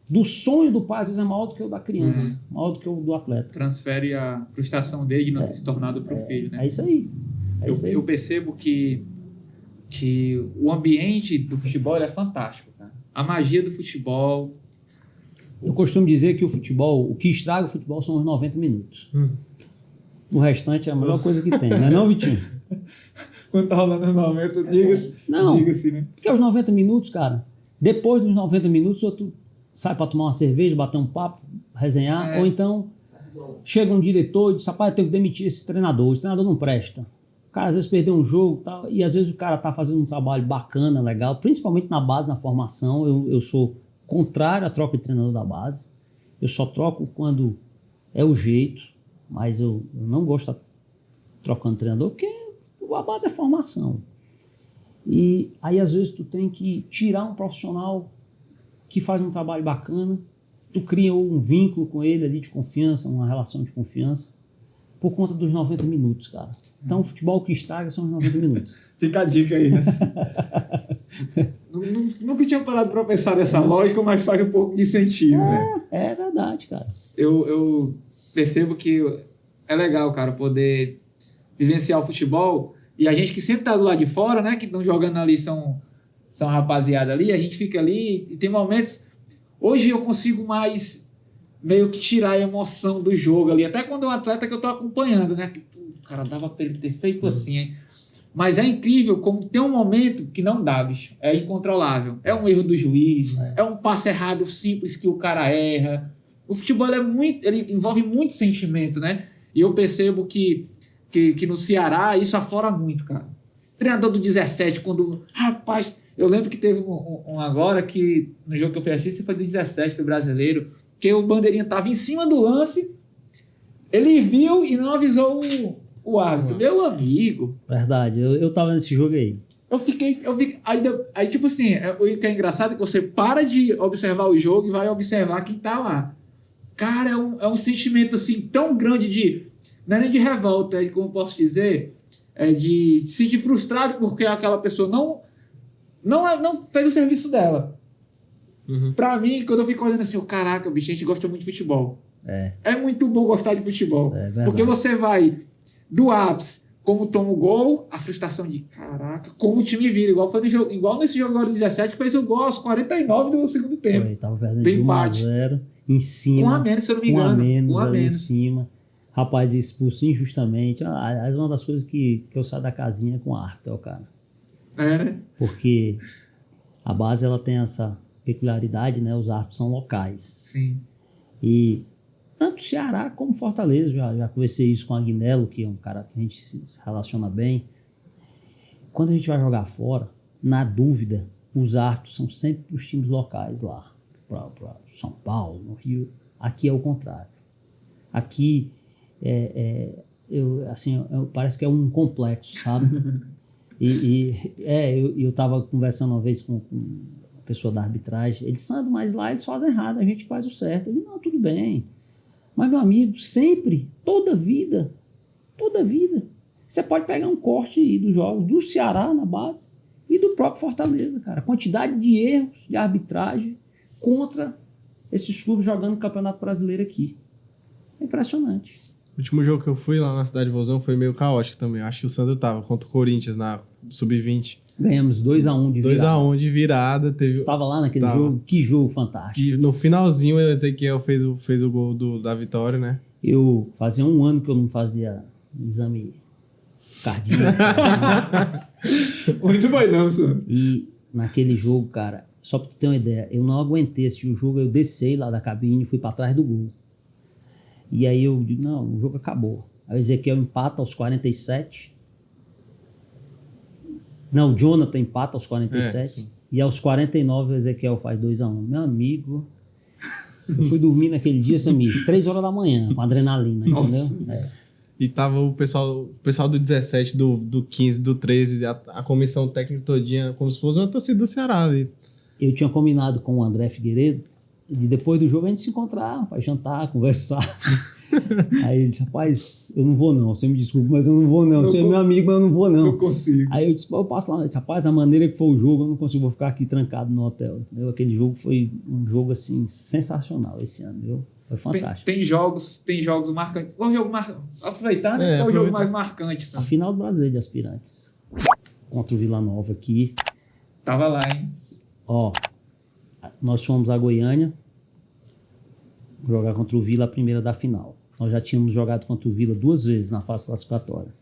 do sonho do pai, às vezes é maior do que o da criança, maior do que o do atleta. Transfere a frustração dele de não ter se tornado pro filho, né? É isso aí. Eu percebo que o ambiente do futebol ele é fantástico, cara. A magia do futebol. Eu costumo dizer que o que estraga o futebol são os 90 minutos. O restante é a melhor coisa que tem, não é não, Vitinho? Quando tá rolando os 90, diga-se, né? Porque os 90 minutos, cara, depois dos 90 minutos, tu sai pra tomar uma cerveja, bater um papo, resenhar, ou então chega um diretor e diz, rapaz, eu tenho que demitir esse treinador não presta. O cara às vezes perdeu um jogo tal, e às vezes o cara tá fazendo um trabalho bacana, legal, principalmente na base, na formação. Eu sou contrário à troca de treinador da base. Eu só troco quando é o jeito, mas eu não gosto de estar trocando treinador, porque a base é formação. E aí às vezes tu tem que tirar um profissional que faz um trabalho bacana, tu cria um vínculo com ele ali de confiança, uma relação de confiança, por conta dos 90 minutos, cara. Então, o futebol que estraga são os 90 minutos. Fica a dica aí, né? Nunca tinha parado para pensar nessa lógica, mas faz um pouco de sentido, né? É verdade, cara. Eu percebo que é legal, cara, poder vivenciar o futebol, e a gente que sempre tá do lado de fora, né, que estão jogando ali, são rapaziada ali, a gente fica ali, e tem momentos... Hoje eu consigo mais meio que tirar a emoção do jogo ali, até quando é um atleta que eu tô acompanhando, né? Que, cara, dava pra ele ter feito assim, hein? Mas é incrível como tem um momento que não dá, bicho. É incontrolável. É um erro do juiz, é um passe errado simples que o cara erra. O futebol ele envolve muito sentimento, né? E eu percebo que no Ceará isso aflora muito, cara. Treinador do 17, quando... Rapaz, eu lembro que teve um agora que no jogo que eu fui assistir foi do 17 do Brasileiro, que o bandeirinha tava em cima do lance, ele viu e não avisou o árbitro. Meu amigo. Verdade, eu tava nesse jogo aí. Eu fiquei aí tipo assim, o que é engraçado é que você para de observar o jogo e vai observar quem tá lá. Cara, é um sentimento assim tão grande não é nem de revolta, como eu posso dizer, é de se sentir frustrado porque aquela pessoa não fez o serviço dela. Pra mim, quando eu fico olhando assim, caraca, bicho, a gente gosta muito de futebol. É muito bom gostar de futebol. Porque você vai do ápice, como toma o gol, a frustração de caraca, como o time vira, igual nesse jogo agora do 17, que fez o gol aos 49 do segundo tempo. Foi, tava perdendo de 1-0, em cima. Com a menos, se eu não me engano. Com a menos em cima. Rapaz expulso injustamente. É uma das coisas que eu saio da casinha com árbitro, cara. Né? Porque a base ela tem essa peculiaridade, né? Os árbitros são locais. Sim. E tanto Ceará como Fortaleza, já conversei isso com o Aguinello, que é um cara que a gente se relaciona bem. Quando a gente vai jogar fora, na dúvida, os árbitros são sempre os times locais lá. Para São Paulo, no Rio. Aqui é o contrário. Aqui parece que é um complexo, sabe? Eu estava conversando uma vez com uma pessoa da arbitragem. Ele disse, Sandro, mas lá eles fazem errado, a gente faz o certo. Eu disse, não, tudo bem. Mas, meu amigo, sempre, toda vida, você pode pegar um corte aí dos jogos do Ceará na base e do próprio Fortaleza, cara. A quantidade de erros de arbitragem contra esses clubes jogando o Campeonato Brasileiro aqui. É impressionante. O último jogo que eu fui lá na Cidade de Vozão foi meio caótico também. Acho que o Sandro tava contra o Corinthians na Sub-20. Ganhamos 2-1 de virada. 2-1 de virada. Você estava lá naquele jogo? Que jogo fantástico. E no finalzinho o Ezequiel fez o gol da vitória, né? Eu fazia 1 ano que eu não fazia exame cardíaco. Muito bom não, senhor. E naquele jogo, cara, só pra tu ter uma ideia, eu não aguentei assistir o jogo, eu desci lá da cabine e fui pra trás do gol. E aí eu digo, não, o jogo acabou. Aí o Ezequiel empata aos 47. Não, o Jonathan empata aos 47. E aos 49 o Ezequiel faz 2-1. Meu amigo, eu fui dormir naquele dia, Samir, 3 horas da manhã, com adrenalina, entendeu? E tava o pessoal do 17, do 15, do 13, a comissão técnica todinha, como se fosse uma torcida do Ceará ali. Eu tinha combinado com o André Figueiredo E depois do jogo a gente se encontrar, vai jantar, conversar. Aí ele disse, rapaz, eu não vou não, você me desculpa, mas eu não vou não, você é meu amigo, mas eu não vou não. Não consigo. Aí eu disse, eu passo lá, ele disse, rapaz, a maneira que foi o jogo, eu não consigo, vou ficar aqui trancado no hotel. Entendeu? Aquele jogo foi um jogo, assim, sensacional esse ano, viu? Foi fantástico. Tem jogos marcantes. Qual o jogo marcante? Aproveitar, né? Qual o jogo mais marcante? A final do Brasileiro de Aspirantes, contra o Vila Nova aqui. Tava lá, hein? Ó, nós fomos a Goiânia jogar contra o Vila a primeira da final. Nós já tínhamos jogado contra o Vila 2 vezes na fase classificatória.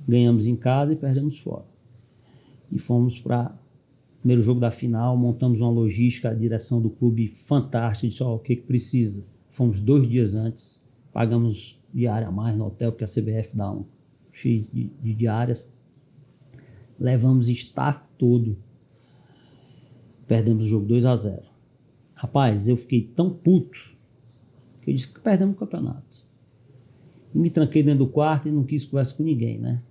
Ganhamos em casa e perdemos fora. E fomos para o primeiro jogo da final, montamos uma logística, a direção do clube fantástica, disse, o que precisa? Fomos 2 dias antes, pagamos diária a mais no hotel, porque a CBF dá um X de diárias. Levamos staff todo. Perdemos o jogo 2-0. Rapaz, eu fiquei tão puto que eu disse que perdemos o campeonato. E me tranquei dentro do quarto e não quis conversar com ninguém, né?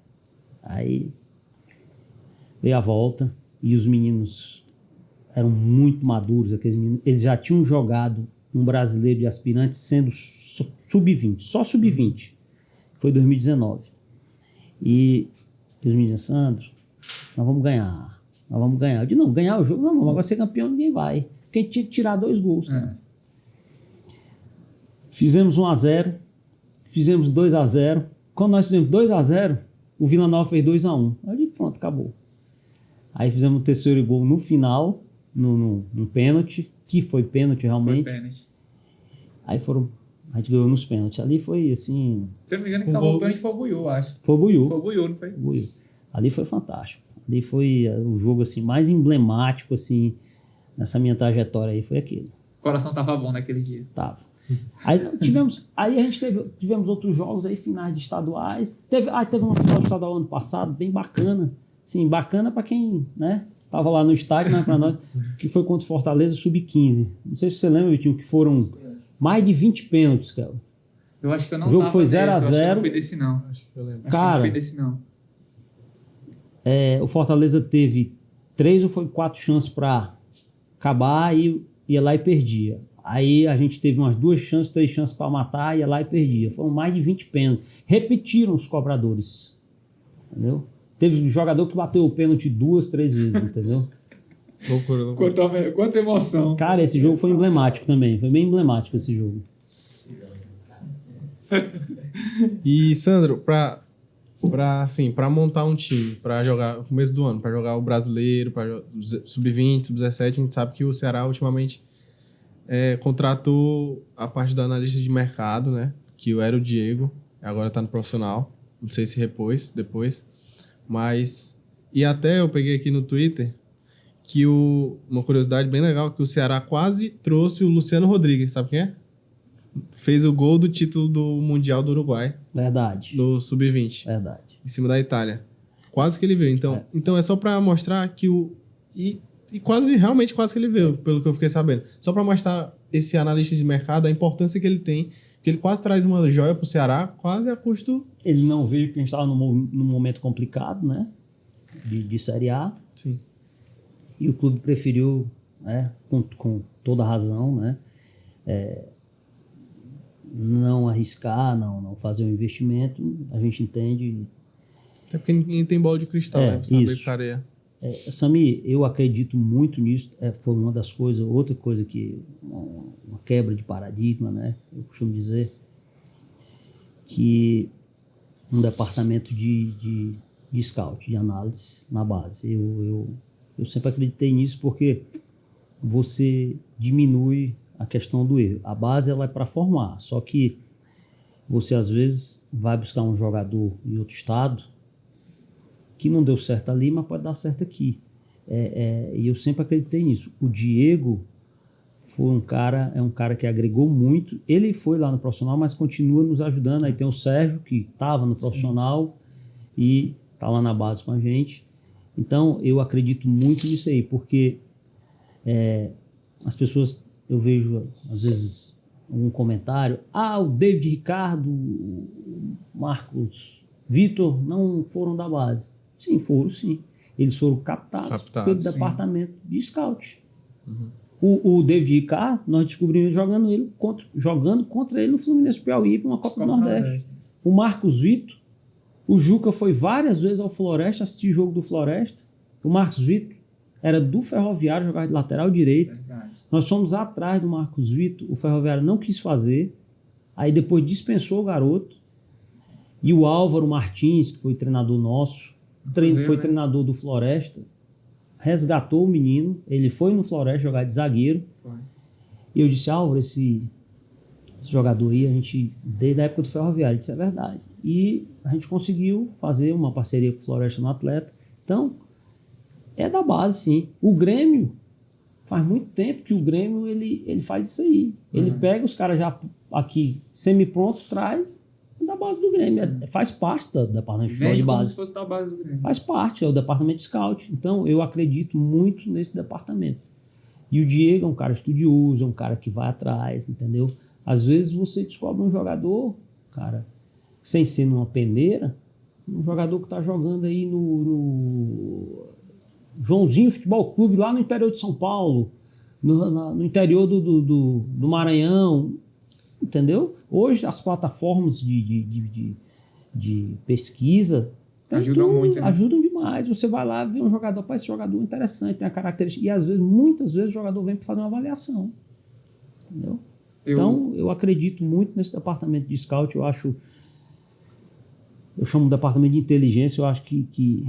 Aí veio a volta e os meninos eram muito maduros, aqueles meninos. Eles já tinham jogado um brasileiro de aspirantes sendo sub-20, só sub-20. Foi 2019. E os meninos, Sandro, nós vamos ganhar. Eu disse, não, ganhar o jogo, não, agora ser campeão ninguém vai. Porque a gente tinha que tirar 2 gols. Fizemos 1-0, fizemos 2-0. Quando nós fizemos 2-0, o Vila Nova fez 2-1. Eu disse, pronto, acabou. Aí fizemos o terceiro gol no final, no pênalti, que foi pênalti realmente. Foi pênalti. Aí a gente ganhou nos pênaltis. Ali foi assim... Se eu não me engano, que acabou o pênalti foi o Buiú, acho. Foi o Buiú. Foi o Buiú, não foi? Buiú. Ali foi fantástico. Ali foi o jogo assim, mais emblemático assim, nessa minha trajetória aí, foi aquele. O coração tava bom naquele dia. Tava. Aí a gente tivemos outros jogos aí, finais de estaduais. Teve uma final de estadual ano passado, bem bacana. Sim, bacana para quem, né, tava lá no estádio, mas para nós, que foi contra o Fortaleza Sub-15. Não sei se você lembra, Vitinho, que foram mais de 20 pênaltis, cara. Eu acho que eu não O jogo tava foi nesse, 0-0. Eu acho que não foi desse, não. Acho que eu lembro. Acho Cara, que não foi desse, não. O Fortaleza teve 3 ou foi 4 chances para acabar e ia lá e perdia. Aí a gente teve umas 2 chances, 3 chances para matar, ia lá e perdia. Foram mais de 20 pênaltis. Repetiram os cobradores. Entendeu? Teve jogador que bateu o pênalti 2, 3 vezes, entendeu? Loucura. Quanta emoção. Cara, esse jogo foi emblemático também. Foi bem emblemático esse jogo. E, Sandro, pra montar um time, pra jogar no começo do ano, pra jogar o brasileiro, pra sub-20, sub-17, a gente sabe que o Ceará ultimamente contratou a parte do analista de mercado, né? Que era o Diego, agora tá no profissional. Não sei se repôs depois. Mas... E até eu peguei aqui no Twitter que uma curiosidade bem legal, que o Ceará quase trouxe o Luciano Rodrigues, sabe quem é? Fez o gol do título do Mundial do Uruguai. Verdade. No Sub-20. Verdade. Em cima da Itália. Quase que ele veio. Então é só pra mostrar que E realmente quase que ele veio, pelo que eu fiquei sabendo. Só pra mostrar esse analista de mercado, a importância que ele tem, que ele quase traz uma joia pro Ceará, quase a custo... Ele não veio porque a gente estava num momento complicado, né? De Série A. Sim. E o clube preferiu, né, com toda a razão, né, não arriscar, não fazer um investimento. A gente entende. Até porque ninguém tem bola de cristal, né? Pra saber isso. careia. Sami, eu acredito muito nisso. Foi uma das coisas, outra coisa que uma quebra de paradigma, né? Eu costumo dizer que um departamento de scout, de análise na base. Eu sempre acreditei nisso porque você diminui a questão do erro. A base ela é para formar, só que você às vezes vai buscar um jogador em outro estado que não deu certo ali, mas pode dar certo aqui. E eu sempre acreditei nisso. O Diego foi um cara que agregou muito. Ele foi lá no profissional, mas continua nos ajudando. Aí tem o Sérgio, que estava no profissional e está lá na base com a gente. Então, eu acredito muito nisso aí, porque as pessoas, eu vejo, às vezes, um comentário, o David Ricardo, o Marcos Vitor não foram da base. Sim, foram sim. Eles foram captados pelo departamento de scout. Uhum. O David Ricardo, nós descobrimos jogando contra ele no Fluminense Piauí para uma Copa do Nordeste. O Marcos Vitor, o Juca foi várias vezes ao Floresta assistir jogo do Floresta. O Marcos Vitor era do Ferroviário, jogava de lateral direito. Verdade. Nós fomos atrás do Marcos Vitor, o Ferroviário não quis fazer, aí depois dispensou o garoto. E o Álvaro Martins, que foi treinador nosso, foi treinador do Floresta, resgatou o menino, ele foi no Floresta jogar de zagueiro. Foi. E eu disse, Álvaro, esse jogador aí, a gente, desde a época do Ferroviário, ele disse, é verdade. E a gente conseguiu fazer uma parceria com o Floresta no Atleta. Então, é da base, sim. O Grêmio, faz muito tempo que o Grêmio, ele faz isso aí. Ele pega os caras já aqui, semi-pronto, traz, é da base do Grêmio. Faz parte do departamento de futebol de base. Como se fosse da base do Grêmio. Faz parte, é o departamento de scout. Então, eu acredito muito nesse departamento. E o Diego é um cara estudioso, é um cara que vai atrás, entendeu? Às vezes você descobre um jogador, cara, sem ser numa peneira, um jogador que está jogando aí no Joãozinho Futebol Clube, lá no interior de São Paulo, no interior do Maranhão, entendeu? Hoje as plataformas de pesquisa Ajudam muito, né? Ajudam demais. Você vai lá ver um jogador, esse jogador interessante, tem a característica, e às vezes, muitas vezes, o jogador vem para fazer uma avaliação, entendeu? Então, eu acredito muito nesse departamento de scout. Eu chamo de departamento de inteligência, eu acho que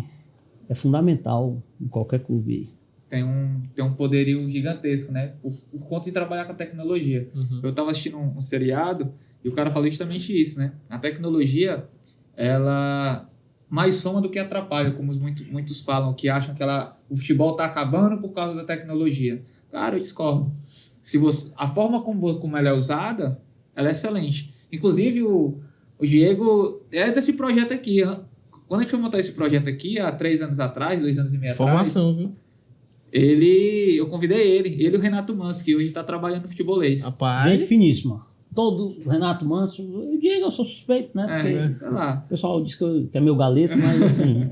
é fundamental em qualquer clube. Tem um poderio gigantesco, né? Por conta de trabalhar com a tecnologia. Eu estava assistindo um seriado e o cara falou justamente isso, né? A tecnologia, ela mais soma do que atrapalha, como muitos falam, que acham que o futebol está acabando por causa da tecnologia. Cara, eu discordo. A forma como ela é usada, ela é excelente. Inclusive, o Diego é desse projeto aqui. Quando a gente foi montar esse projeto aqui, há 3 anos atrás, 2 anos e meio Formação, atrás... viu? Eu convidei ele e o Renato Manso, que hoje está trabalhando no futebolês. Rapaz. Gente finíssima. Todo o Renato Manso, o Diego, eu sou suspeito, né? Porque Tá lá. o pessoal diz que é meu galeto, mas assim,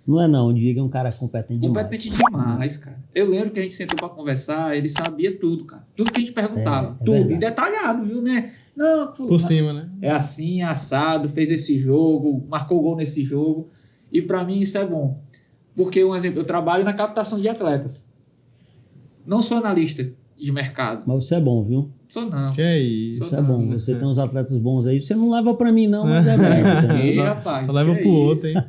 não é não. O Diego é um cara competente demais. Competente demais, cara. Eu lembro que a gente sentou para conversar, ele sabia tudo, cara. Tudo que a gente perguntava. Tudo. Verdade. E detalhado, viu, né? Não, Por cima, né? é assim, assado, fez esse jogo, marcou gol nesse jogo. E para mim isso é bom. Porque, um exemplo, eu trabalho na captação de atletas. Não sou analista de mercado. Mas você é bom, viu? Sou não. Que é isso. Isso é bom. Você tem uns atletas bons aí. Você não leva pra mim, não, mas é breve. Ih, rapaz. Só leva que pro é outro, isso? hein?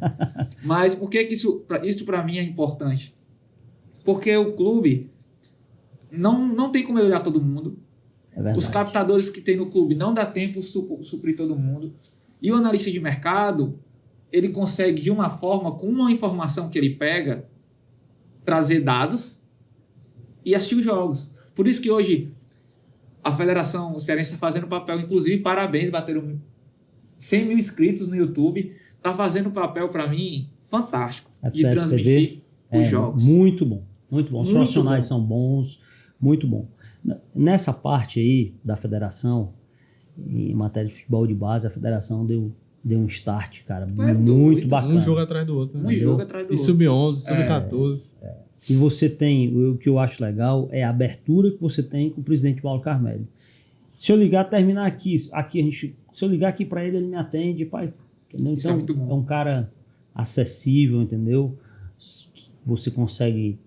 Mas por que isso para mim é importante? Porque o clube não tem como melhorar todo mundo. É verdade. Os captadores que tem no clube não dá tempo suprir todo mundo. E o analista de mercado, ele consegue, de uma forma, com uma informação que ele pega, trazer dados e assistir os jogos. Por isso que hoje a Federação Cearense está fazendo papel, inclusive, parabéns, bateram 100 mil inscritos no YouTube, está fazendo papel, para mim, fantástico, de FCF transmitir TV, os jogos. Muito bom, muito bom. Os Muito profissionais bom. são bons, muito bom. Nessa parte aí da federação, em matéria de futebol de base, a federação deu um start, cara, muito doido. bacana. Um jogo atrás do outro. Um Né? jogo atrás do E outro. sub-11, sub-14. E você tem, o que eu acho legal é a abertura que você tem com o presidente Paulo Carmelho. Se eu ligar, terminar aqui se eu ligar aqui para ele, ele me atende, pai, entendeu? Isso é Então, muito bom. é um cara acessível, entendeu? Você consegue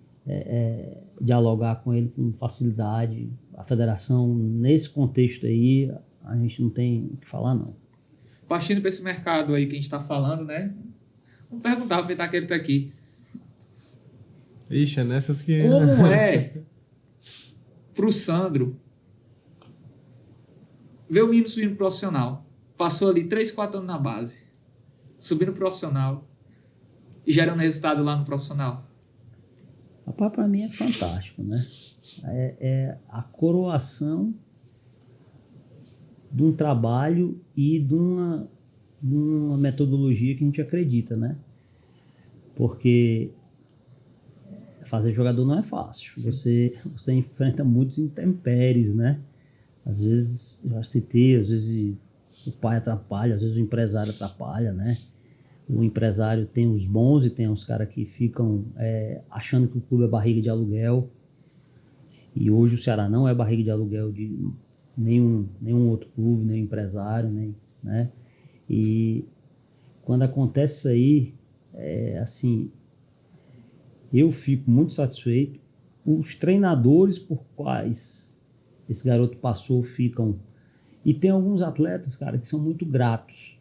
dialogar com ele com facilidade. A federação, nesse contexto aí, a gente não tem o que falar, não. Partindo para esse mercado aí que a gente está falando, né? Vamos perguntar, aproveitar que ele está aqui. Ixi, é nessas que... Como é pro Sandro ver o menino subindo profissional? Passou ali 3, 4 anos na base, subindo profissional e gerando resultado lá no profissional. Rapaz, para mim é fantástico, né? É a coroação de um trabalho e de uma metodologia que a gente acredita, né? Porque fazer jogador não é fácil. Você enfrenta muitos intempéries, né? Às vezes, eu já citei, às vezes o pai atrapalha, às vezes o empresário atrapalha, né? O empresário tem os bons e tem os caras que ficam achando que o clube é barriga de aluguel. E hoje o Ceará não é barriga de aluguel de nenhum outro clube, nenhum empresário, né? E quando acontece isso aí, assim, eu fico muito satisfeito. Os treinadores por quais esse garoto passou ficam... E tem alguns atletas, cara, que são muito gratos,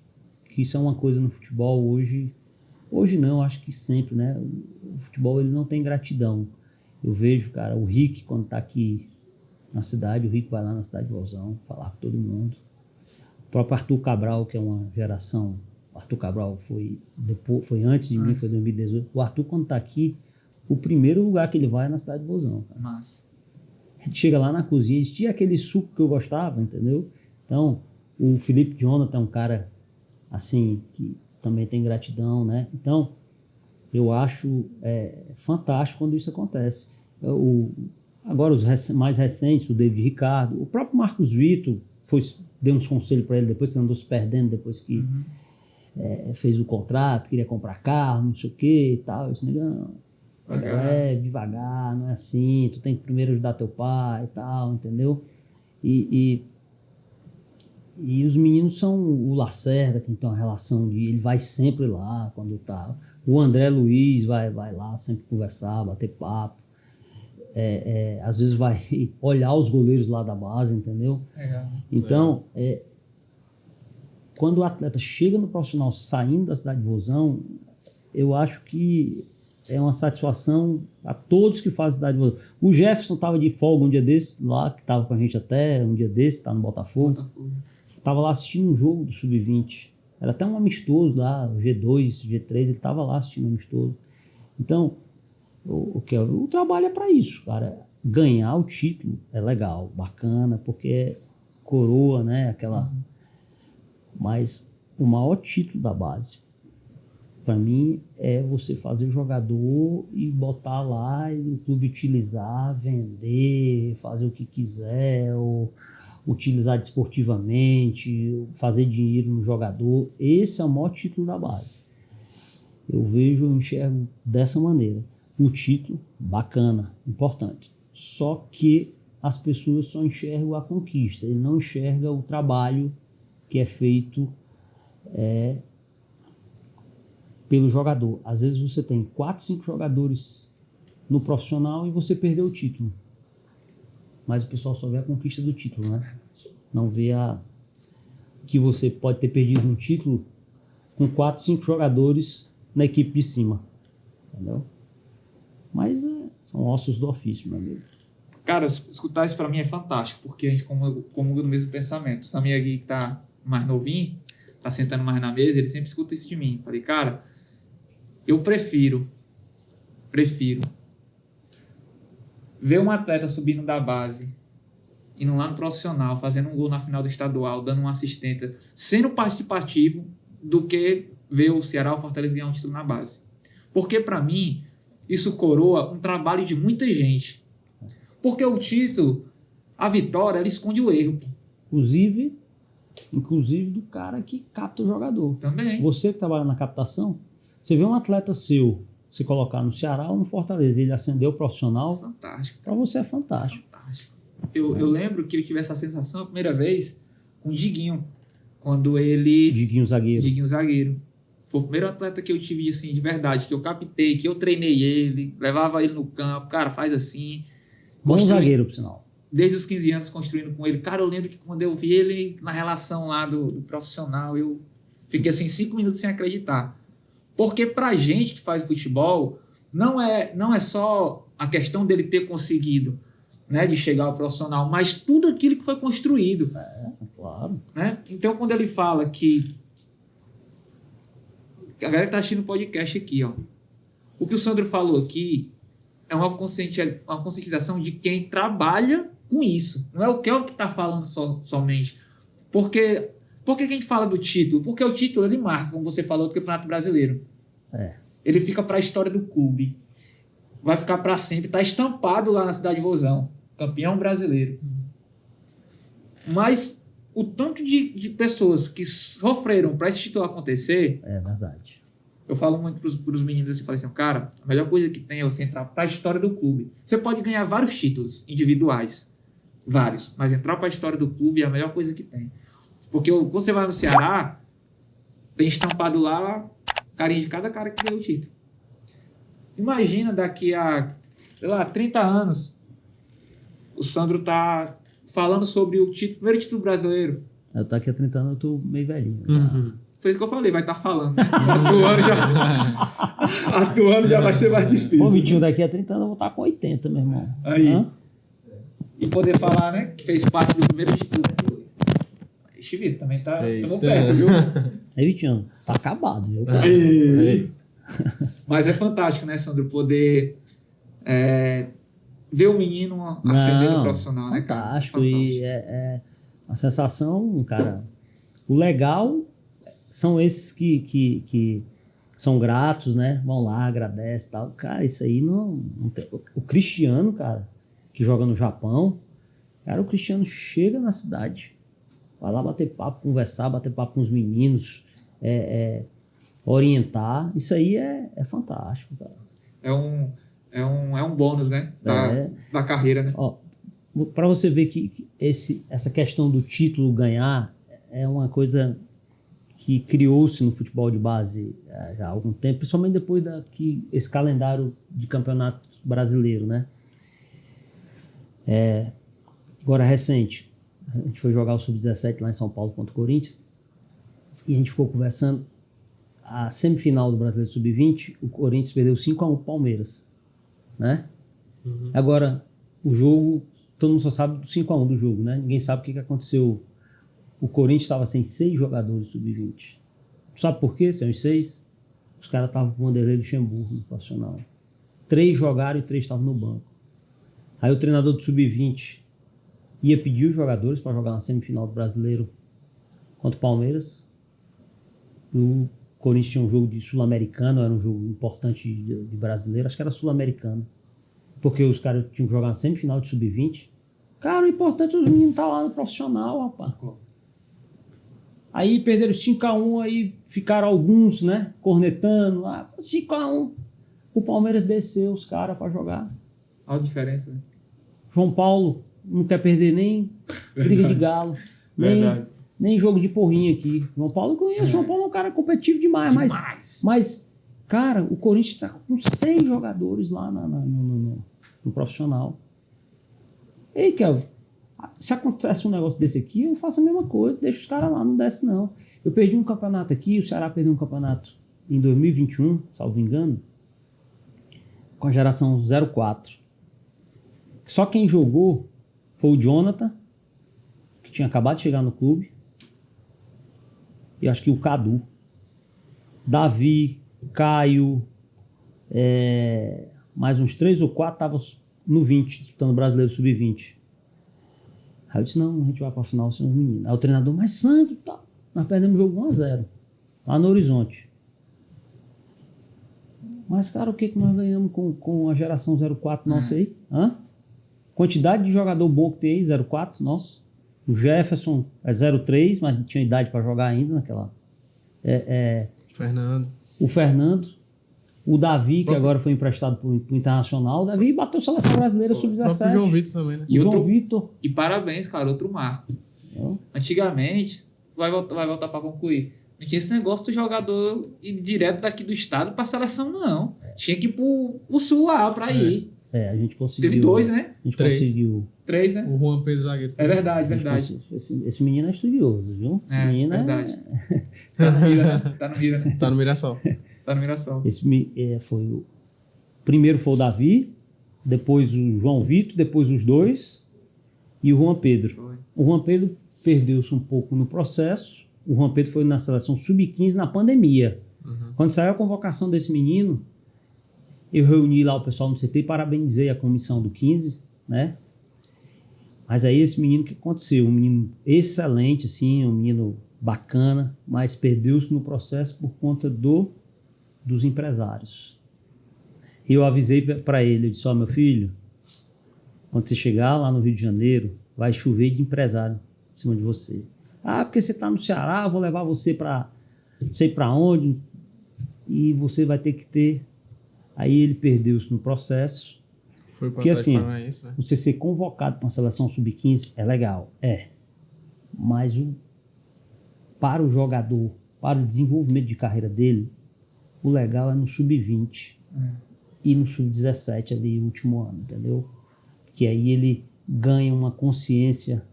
que isso é uma coisa no futebol hoje não, acho que sempre, né? O futebol, ele não tem gratidão. Eu vejo, cara, o Rick, quando tá aqui na cidade, o Rick vai lá na cidade de Vozão falar com todo mundo. O próprio Arthur Cabral, que é uma geração... O Arthur Cabral foi antes de mim, foi em 2018. O Arthur, quando tá aqui, o primeiro lugar que ele vai é na cidade de Vozão, cara. Massa. Ele chega lá na cozinha, existia aquele suco que eu gostava, entendeu? Então, o Felipe Jonathan é um cara, assim, que também tem gratidão, né? Então, eu acho fantástico quando isso acontece. Agora, os mais recentes, o David Ricardo, o próprio Marcos Vitor deu uns conselhos para ele depois que andou se perdendo, depois que fez o contrato, queria comprar carro, não sei o que e tal. Eu disse, negão, devagar, não é assim, tu tem que primeiro ajudar teu pai e tal, entendeu? E os meninos são o Lacerda, que tem uma relação de... Ele vai sempre lá quando tá... O André Luiz vai lá sempre conversar, bater papo. Às vezes vai olhar os goleiros lá da base, entendeu? Então, quando o atleta chega no profissional saindo da cidade de Vozão, eu acho que é uma satisfação a todos que fazem cidade de Vozão. O Jefferson estava de folga um dia desse, lá, que estava com a gente até um dia desse, tá no Botafogo. Estava lá assistindo um jogo do Sub-20. Era até um amistoso lá, o G2, G3, ele estava lá assistindo um amistoso. Então, o trabalho é para isso, cara. Ganhar o título é legal, bacana, porque é coroa, né? Aquela... Mas o maior título da base, para mim, é você fazer jogador e botar lá e o clube utilizar, vender, fazer o que quiser, ou utilizar desportivamente, fazer dinheiro no jogador. Esse é o maior título da base. Eu enxergo dessa maneira. O título, bacana, importante. Só que as pessoas só enxergam a conquista, ele não enxerga o trabalho que é feito pelo jogador. Às vezes você tem 4, 5 jogadores no profissional e você perdeu o título. Mas o pessoal só vê a conquista do título, né? Não vê que você pode ter perdido um título com 4, 5 jogadores na equipe de cima. Entendeu? Mas são ossos do ofício, meu amigo. Cara, escutar isso pra mim é fantástico, porque a gente comunga no mesmo pensamento. O Samir aqui, que tá mais novinho, tá sentando mais na mesa, ele sempre escuta isso de mim. Falei, cara, eu prefiro ver um atleta subindo da base, indo lá no profissional, fazendo um gol na final do estadual, dando uma assistência, sendo participativo, do que ver o Ceará ou o Fortaleza ganhar um título na base. Porque, para mim, isso coroa um trabalho de muita gente. Porque o título, a vitória, ela esconde o erro. Inclusive do cara que capta o jogador. Também. Você que trabalha na captação, você vê um atleta seu, você colocar no Ceará ou no Fortaleza, ele acendeu o profissional. Fantástico. Para você é fantástico. Eu lembro que eu tive essa sensação a primeira vez com o Diguinho. Quando ele... Diguinho zagueiro. Foi o primeiro atleta que eu tive assim, de verdade, que eu captei, que eu treinei ele, levava ele no campo. Cara, faz assim. Bom zagueiro, por sinal. Desde os 15 anos construindo com ele. Cara, eu lembro que quando eu vi ele na relação lá do profissional, eu fiquei assim 5 minutos sem acreditar. Porque pra gente que faz futebol, não é só a questão dele ter conseguido, né, de chegar ao profissional, mas tudo aquilo que foi construído. Claro. Né? Então, quando ele fala que... A galera que tá assistindo o podcast aqui, ó. O que o Sandro falou aqui é uma conscientização de quem trabalha com isso. Não é o Kelvin que tá falando somente. Porque que a gente fala do título? Porque o título, ele marca, como você falou, do Campeonato Brasileiro. Ele fica para a história do clube. Vai ficar para sempre. Tá estampado lá na cidade de Vozão. Campeão brasileiro. Mas o tanto de pessoas que sofreram para esse título acontecer... É verdade. eu falo muito pros meninos assim, falo assim, cara, a melhor coisa que tem é você entrar pra história do clube. Você pode ganhar vários títulos individuais, vários, mas entrar pra história do clube é a melhor coisa que tem. Porque quando você vai no Ceará, tem estampado lá carinha de cada cara que ganhou o título. Imagina daqui a, sei lá, 30 anos, o Sandro tá falando sobre o primeiro título brasileiro. Eu tô aqui há 30 anos, eu tô meio velhinho. Foi isso que eu falei, vai estar falando. Atuando já vai ser mais difícil. Pô, Vitinho, daqui a 30 anos eu vou estar com 80, meu irmão. Aí. E poder falar, né, que fez parte do primeiro título. Ixi, Vitor, também tá tamo perto, viu? Aí, Vitinho, tá acabado, viu? Mas é fantástico, né, Sandro, poder ver o menino ascender no profissional, né, cara? Fantástico. E a sensação, cara, o legal são esses que são gratos, né? Vão lá, agradecem e tal. Cara, isso aí não tem... O Cristiano, cara, que joga no Japão, cara, o Cristiano chega na cidade, vai lá bater papo, conversar, bater papo com os meninos, orientar. Isso aí é fantástico, cara. É um bônus, né? Da carreira, né? Ó, para você ver que essa questão do título ganhar é uma coisa que criou-se no futebol de base já há algum tempo, principalmente depois que esse calendário de campeonato brasileiro, né? Agora, recente, a gente foi jogar o Sub-17 lá em São Paulo contra o Corinthians e a gente ficou conversando. A semifinal do Brasileiro Sub-20, o Corinthians perdeu 5-1 pro Palmeiras, né? Agora, o jogo, todo mundo só sabe do 5-1 do jogo, né? Ninguém sabe o que aconteceu. O Corinthians estava sem 6 jogadores Sub-20. Sabe por quê? Sem os 6? Os caras estavam com o Vanderlei Luxemburgo no profissional. 3 jogaram e 3 estavam no banco. Aí o treinador do Sub-20 ia pedir os jogadores para jogar na semifinal do Brasileiro contra o Palmeiras. O Corinthians tinha um jogo de Sul-Americano, era um jogo importante de brasileiro, acho que era Sul-Americano. Porque os caras tinham que jogar na semifinal de Sub-20. Cara, o importante é os meninos estar lá no profissional, rapaz. Aí perderam 5-1, aí ficaram alguns, né, cornetando. 5-1. O Palmeiras desceu os caras para jogar. Olha a diferença, né? João Paulo não quer perder nem briga de galo, nem jogo de porrinha aqui. João Paulo eu conheço, João Paulo é um cara competitivo demais. Mas cara, o Corinthians está com 6 jogadores lá no profissional. Ei, Kelvin, se acontece um negócio desse aqui, eu faço a mesma coisa, deixo os caras lá, não desce não. Eu perdi um campeonato aqui, o Ceará perdeu um campeonato em 2021, salvo engano, com a geração 04. Só quem jogou foi o Jonathan, que tinha acabado de chegar no clube, e acho que o Cadu. Davi, Caio, mais uns 3 ou 4 estavam no 20, disputando o Brasileiro Sub-20. Aí eu disse, não, a gente vai para a final sem os meninos. Aí o treinador, mas Santo, tá. Nós perdemos o jogo 1-0, lá no Horizonte. Mas, cara, o que nós ganhamos com a geração 04 nossa aí? Quantidade de jogador bom que tem aí, 04 nosso. O Jefferson é 03, mas não tinha idade para jogar ainda naquela... O Fernando. O Davi, que agora foi emprestado pro Internacional. O Davi bateu a seleção brasileira sub-17. O João Vitor também, né? E o João Vitor. E parabéns, cara, outro marco. Antigamente, vai voltar para concluir, não tinha esse negócio do jogador ir direto daqui do estado para a seleção, não. Tinha que ir pro sul lá para ir. A gente conseguiu. Teve 2, né? A gente 3. conseguiu. 3, né? O Juan Pedro Zagueiro. É verdade. Esse menino é estudioso, viu? Esse menino verdade. Tá no Mira, né? Tá no Mirassol. Tá no Mirassol. Primeiro foi o Davi, depois o João Vitor, depois os 2 e o Juan Pedro. Foi. O Juan Pedro perdeu-se um pouco no processo. O Juan Pedro foi na seleção sub-15 na pandemia. Quando saiu a convocação desse menino, eu reuni lá o pessoal no CT e parabenizei a comissão do 15, né? Mas aí esse menino, o que aconteceu? Um menino excelente, assim, um menino bacana, mas perdeu-se no processo por conta dos empresários. E eu avisei para ele, eu disse, meu filho, quando você chegar lá no Rio de Janeiro, vai chover de empresário em cima de você. Porque você está no Ceará, eu vou levar você para não sei para onde. e você vai ter que ter... Aí ele perdeu-se no processo. Foi para Porque assim, Paranaense, né? você ser convocado para uma seleção sub-15 é legal, mas para o jogador, para o desenvolvimento de carreira dele, o legal é no sub-20 e no sub-17 ali, último ano, entendeu? Que aí ele ganha uma consciência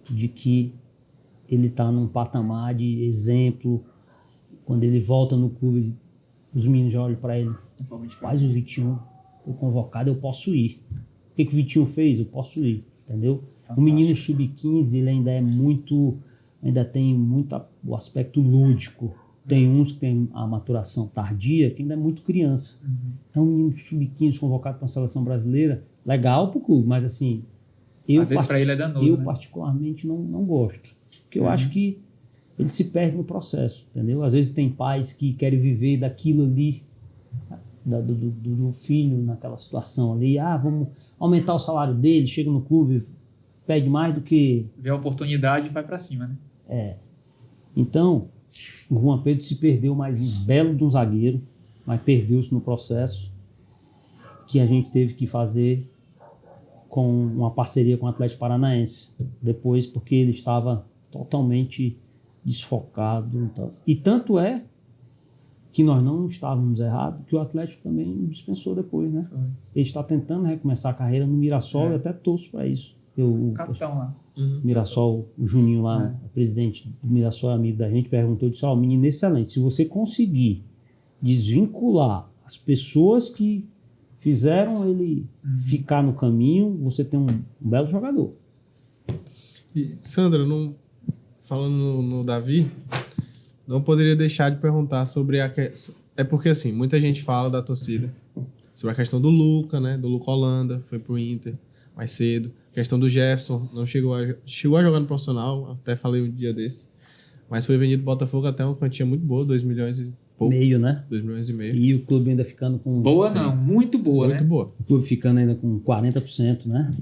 de que ele está num patamar de exemplo. Quando ele volta no clube, os meninos já olham para ele, faz o Vitinho, foi convocado, eu posso ir. O que o Vitinho fez? Eu posso ir, entendeu? O menino sub-15, ele ainda tem muito o aspecto lúdico. Tem uns que tem a maturação tardia, que ainda é muito criança. Então, o menino sub-15 convocado para a seleção brasileira, legal para o clube, mas assim, Às vezes para ele é danoso, eu né? particularmente não gosto. Porque eu acho que ele se perde no processo, entendeu? Às vezes tem pais que querem viver daquilo ali, do filho naquela situação ali. Vamos aumentar o salário dele, chega no clube, pede mais do que... Vê a oportunidade e vai para cima, né? Então, o Juan Pedro se perdeu mais um belo de um zagueiro, mas perdeu-se no processo, que a gente teve que fazer com uma parceria com o Atlético Paranaense, depois, porque ele estava totalmente desfocado. Então. E tanto é que nós não estávamos errados, que o Atlético também dispensou depois, né? Ele está tentando recomeçar a carreira no Mirassol e até torço para isso. O capitão lá. Mirassol, o Juninho lá, o presidente do Mirassol, amigo da gente, perguntou, disse, menino excelente, se você conseguir desvincular as pessoas que fizeram ele ficar no caminho, você tem um belo jogador. E, Sandra, falando no Davi, não poderia deixar de perguntar sobre é porque assim, muita gente fala da torcida sobre a questão do Luca, né? Do Luca Holanda, foi pro Inter mais cedo. A questão do Jefferson, não chegou a jogar no profissional, até falei um dia desse. Mas foi vendido do Botafogo até uma quantia muito boa, 2 milhões e pouco. Meio, né? 2 milhões e meio. E o clube ainda ficando com... Boa não, muito boa, muito né? boa. O clube ficando ainda com 40%, né?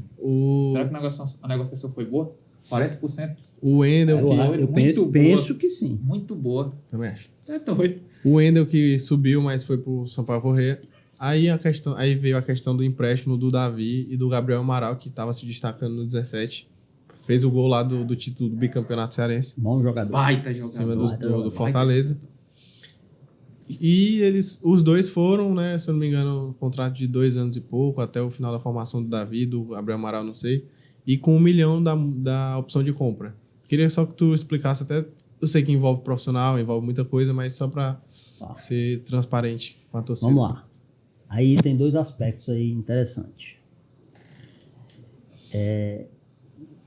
Será que a negociação foi boa? 40%? O Wendel, eu penso que sim. Muito boa. Também acho. É doido. O Wendel que subiu, mas foi pro Sampaio Corrêa. Aí veio a questão do empréstimo do Davi e do Gabriel Amaral, que estava se destacando no 17. Fez o gol lá do título do bicampeonato cearense. Bom jogador. Baita Em jogador. cima do Fortaleza. E os dois foram, né, se eu não me engano, um contrato de 2 anos e pouco, até o final da formação do Davi, do Gabriel Amaral, não sei. E com 1 milhão da opção de compra. Queria só que tu explicasse até... Eu sei que envolve profissional, envolve muita coisa, mas só para ser transparente com a torcida. Vamos lá. Aí tem 2 aspectos aí interessantes.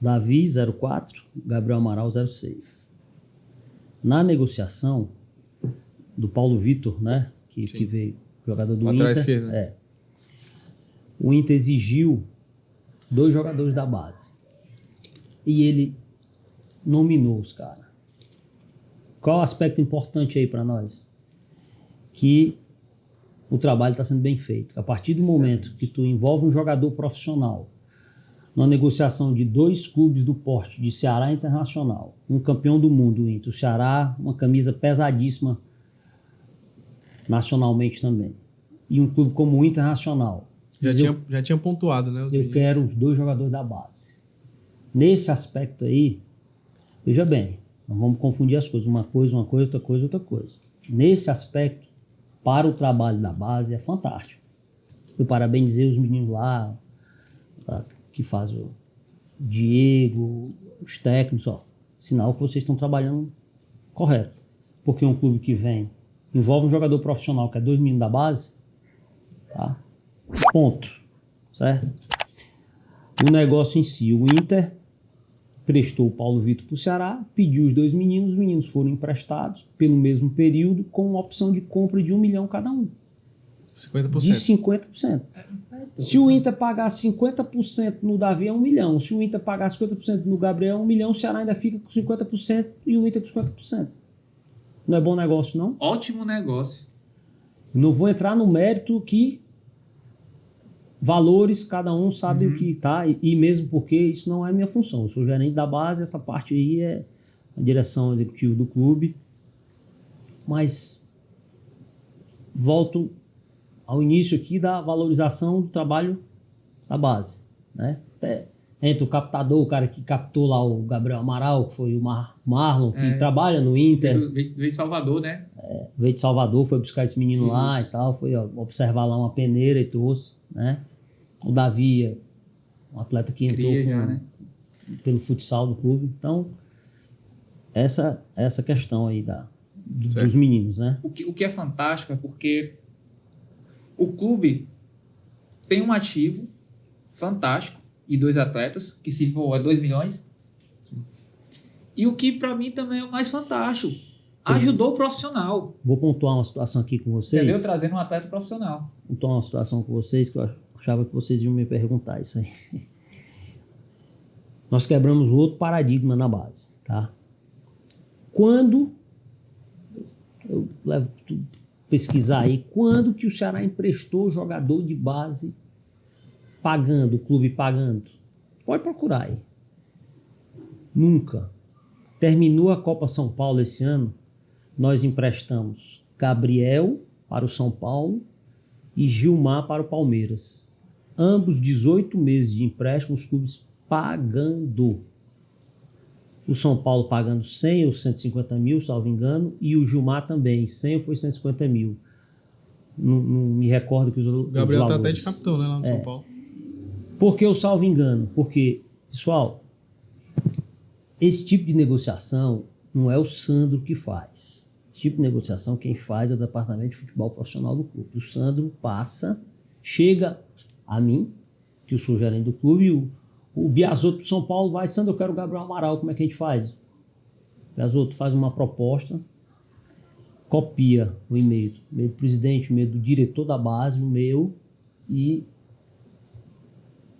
Davi 04, Gabriel Amaral 06. Na negociação do Paulo Vitor, né, que veio, jogador do lateral Inter, esquerdo, né? o Inter exigiu 2 jogadores da base e ele nominou os caras. Qual o aspecto importante aí para nós? Que o trabalho está sendo bem feito. A partir do momento que tu envolve um jogador profissional numa negociação de 2 clubes do porte de Ceará Internacional, um campeão do mundo, o Ceará, uma camisa pesadíssima nacionalmente também, e um clube como o Internacional. Já tinha pontuado, né? Eu quero os 2 jogadores da base. Nesse aspecto aí, veja bem, não vamos confundir as coisas. Uma coisa, outra coisa, outra coisa. Nesse aspecto, para o trabalho da base, é fantástico. Eu parabenizei os meninos lá, que faz o Diego, os técnicos, sinal que vocês estão trabalhando correto. Porque um clube que envolve um jogador profissional, que é 2 meninos da base, tá? Ponto. Certo? O negócio em si, o Inter prestou o Paulo Vitor para o Ceará, pediu os 2 meninos, os meninos foram emprestados pelo mesmo período com uma opção de compra de 1 milhão cada um. 50%. De 50%. Se o Inter pagar 50% no Davi é 1 milhão. Se o Inter pagar 50% no Gabriel é 1 milhão, o Ceará ainda fica com 50% e o Inter com 50%. Não é bom negócio, não? Ótimo negócio. Não vou entrar no mérito que valores, cada um sabe o que tá, e mesmo porque isso não é minha função. Eu sou gerente da base, essa parte aí é a direção executiva do clube. Mas volto ao início aqui da valorização do trabalho da base, né? Entre o captador, o cara que captou lá o Gabriel Amaral, que foi o Marlon, que trabalha no Inter. Veio de Salvador, né? Veio de Salvador, foi buscar esse menino lá e tal, foi observar lá uma peneira e trouxe, né? O Davi, um atleta que entrou pelo futsal do clube. Então, essa questão aí dos meninos, né? O que é fantástico é porque o clube tem um ativo fantástico e 2 atletas, que se for 2 milhões. Sim. E o que para mim também é o mais fantástico, ajudou o profissional. Vou pontuar uma situação aqui com vocês. Entendeu? Trazendo um atleta profissional. Vou pontuar uma situação com vocês que eu achava que vocês iam me perguntar isso aí. Nós quebramos outro paradigma na base, tá? Quando, eu levo tudo pesquisar aí, quando que o Ceará emprestou jogador de base pagando, o clube pagando? Pode procurar aí. Nunca. Terminou a Copa São Paulo esse ano, nós emprestamos Gabriel para o São Paulo e Gilmar para o Palmeiras. Ambos 18 meses de empréstimo, os clubes pagando. O São Paulo pagando 100 ou 150 mil, salvo engano, e o Gilmar também, 100 ou foi 150 mil. Não me recordo que O Gabriel tá até de capitão, né, lá no São Paulo. Por que eu salvo engano? Porque, pessoal, esse tipo de negociação não é o Sandro que faz. Esse tipo de negociação quem faz é o departamento de futebol profissional do clube. O Sandro chega a mim, que eu sou gerente do clube, e o Biasotto do São Paulo vai, Sandro, eu quero o Gabriel Amaral, como é que a gente faz? Biasotto faz uma proposta, copia o e-mail do presidente, o e-mail do diretor da base, o meu, e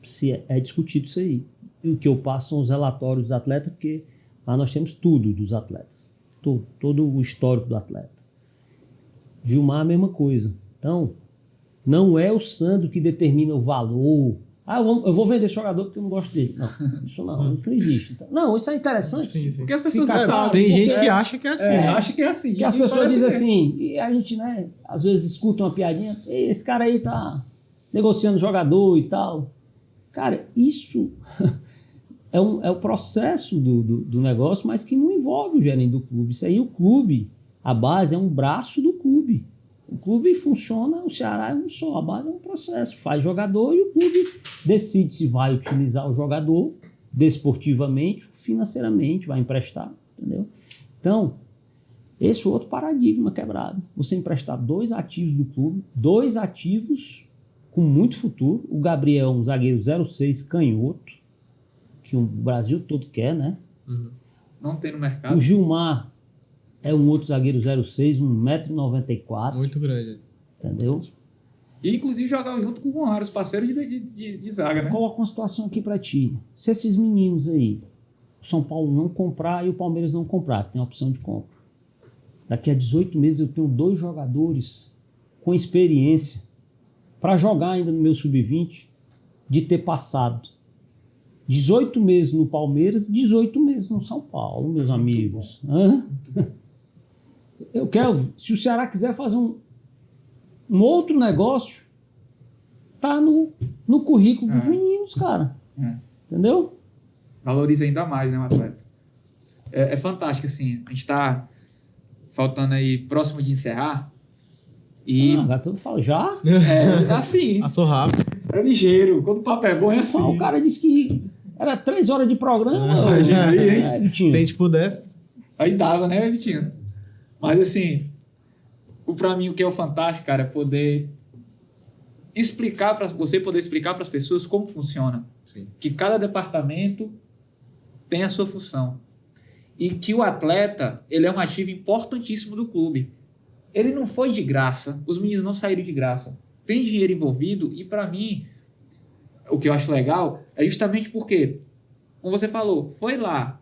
se é discutido isso aí. E o que eu passo são os relatórios dos atletas, porque lá nós temos tudo dos atletas, todo o histórico do atleta. Gilmar, a mesma coisa. Então, não é o Sandro que determina o valor. Eu vou vender esse jogador porque eu não gosto dele. Não, isso não existe. Então, não, isso é interessante. Sim. Porque as pessoas não sabem. Tem gente que acha que é assim. Acha que é assim. Que as pessoas dizem assim, e a gente, né, às vezes escuta uma piadinha, esse cara aí tá negociando jogador e tal. Cara, isso é o processo do negócio, mas que não envolve o gerente do clube. Isso aí, o clube, a base é um braço do clube. O clube funciona, o Ceará é um só, a base é um processo. Faz jogador e o clube decide se vai utilizar o jogador desportivamente, financeiramente, vai emprestar, entendeu? Então, esse é outro paradigma quebrado. Você emprestar 2 ativos do clube, 2 ativos com muito futuro. O Gabriel, um zagueiro 06 canhoto, que o Brasil todo quer, né? Não tem no mercado. O Gilmar é um outro zagueiro 06, 1,94 m. Muito grande. Entendeu? E inclusive jogava junto com o Juan, os parceiros de zaga, né? Coloca uma situação aqui pra ti. Se esses meninos aí, o São Paulo não comprar e o Palmeiras não comprar, que tem a opção de compra. Daqui a 18 meses eu tenho 2 jogadores com experiência para jogar ainda no meu sub-20, de ter passado 18 meses no Palmeiras, 18 meses no São Paulo, meus amigos. Eu quero, se o Ceará quiser fazer um outro negócio, tá no currículo dos meninos, cara. Entendeu? Valoriza ainda mais, né, o atleta. É fantástico, assim. A gente tá faltando aí, próximo de encerrar. E agora tu fala, já? Assim. Passou rápido. É ligeiro. Quando o papo é bom, é assim. O cara disse que era 3 horas de programa. Imagina aí, hein? Vitinho. Se a gente pudesse. Aí dava, né, Vitinho? Mas assim, pra mim o que é o fantástico, cara, é poder explicar para você, poder explicar para as pessoas como funciona. Sim. Que cada departamento tem a sua função. E que o atleta, ele é um ativo importantíssimo do clube. Ele não foi de graça, os meninos não saíram de graça. Tem dinheiro envolvido e, para mim, o que eu acho legal é justamente porque, como você falou, foi lá,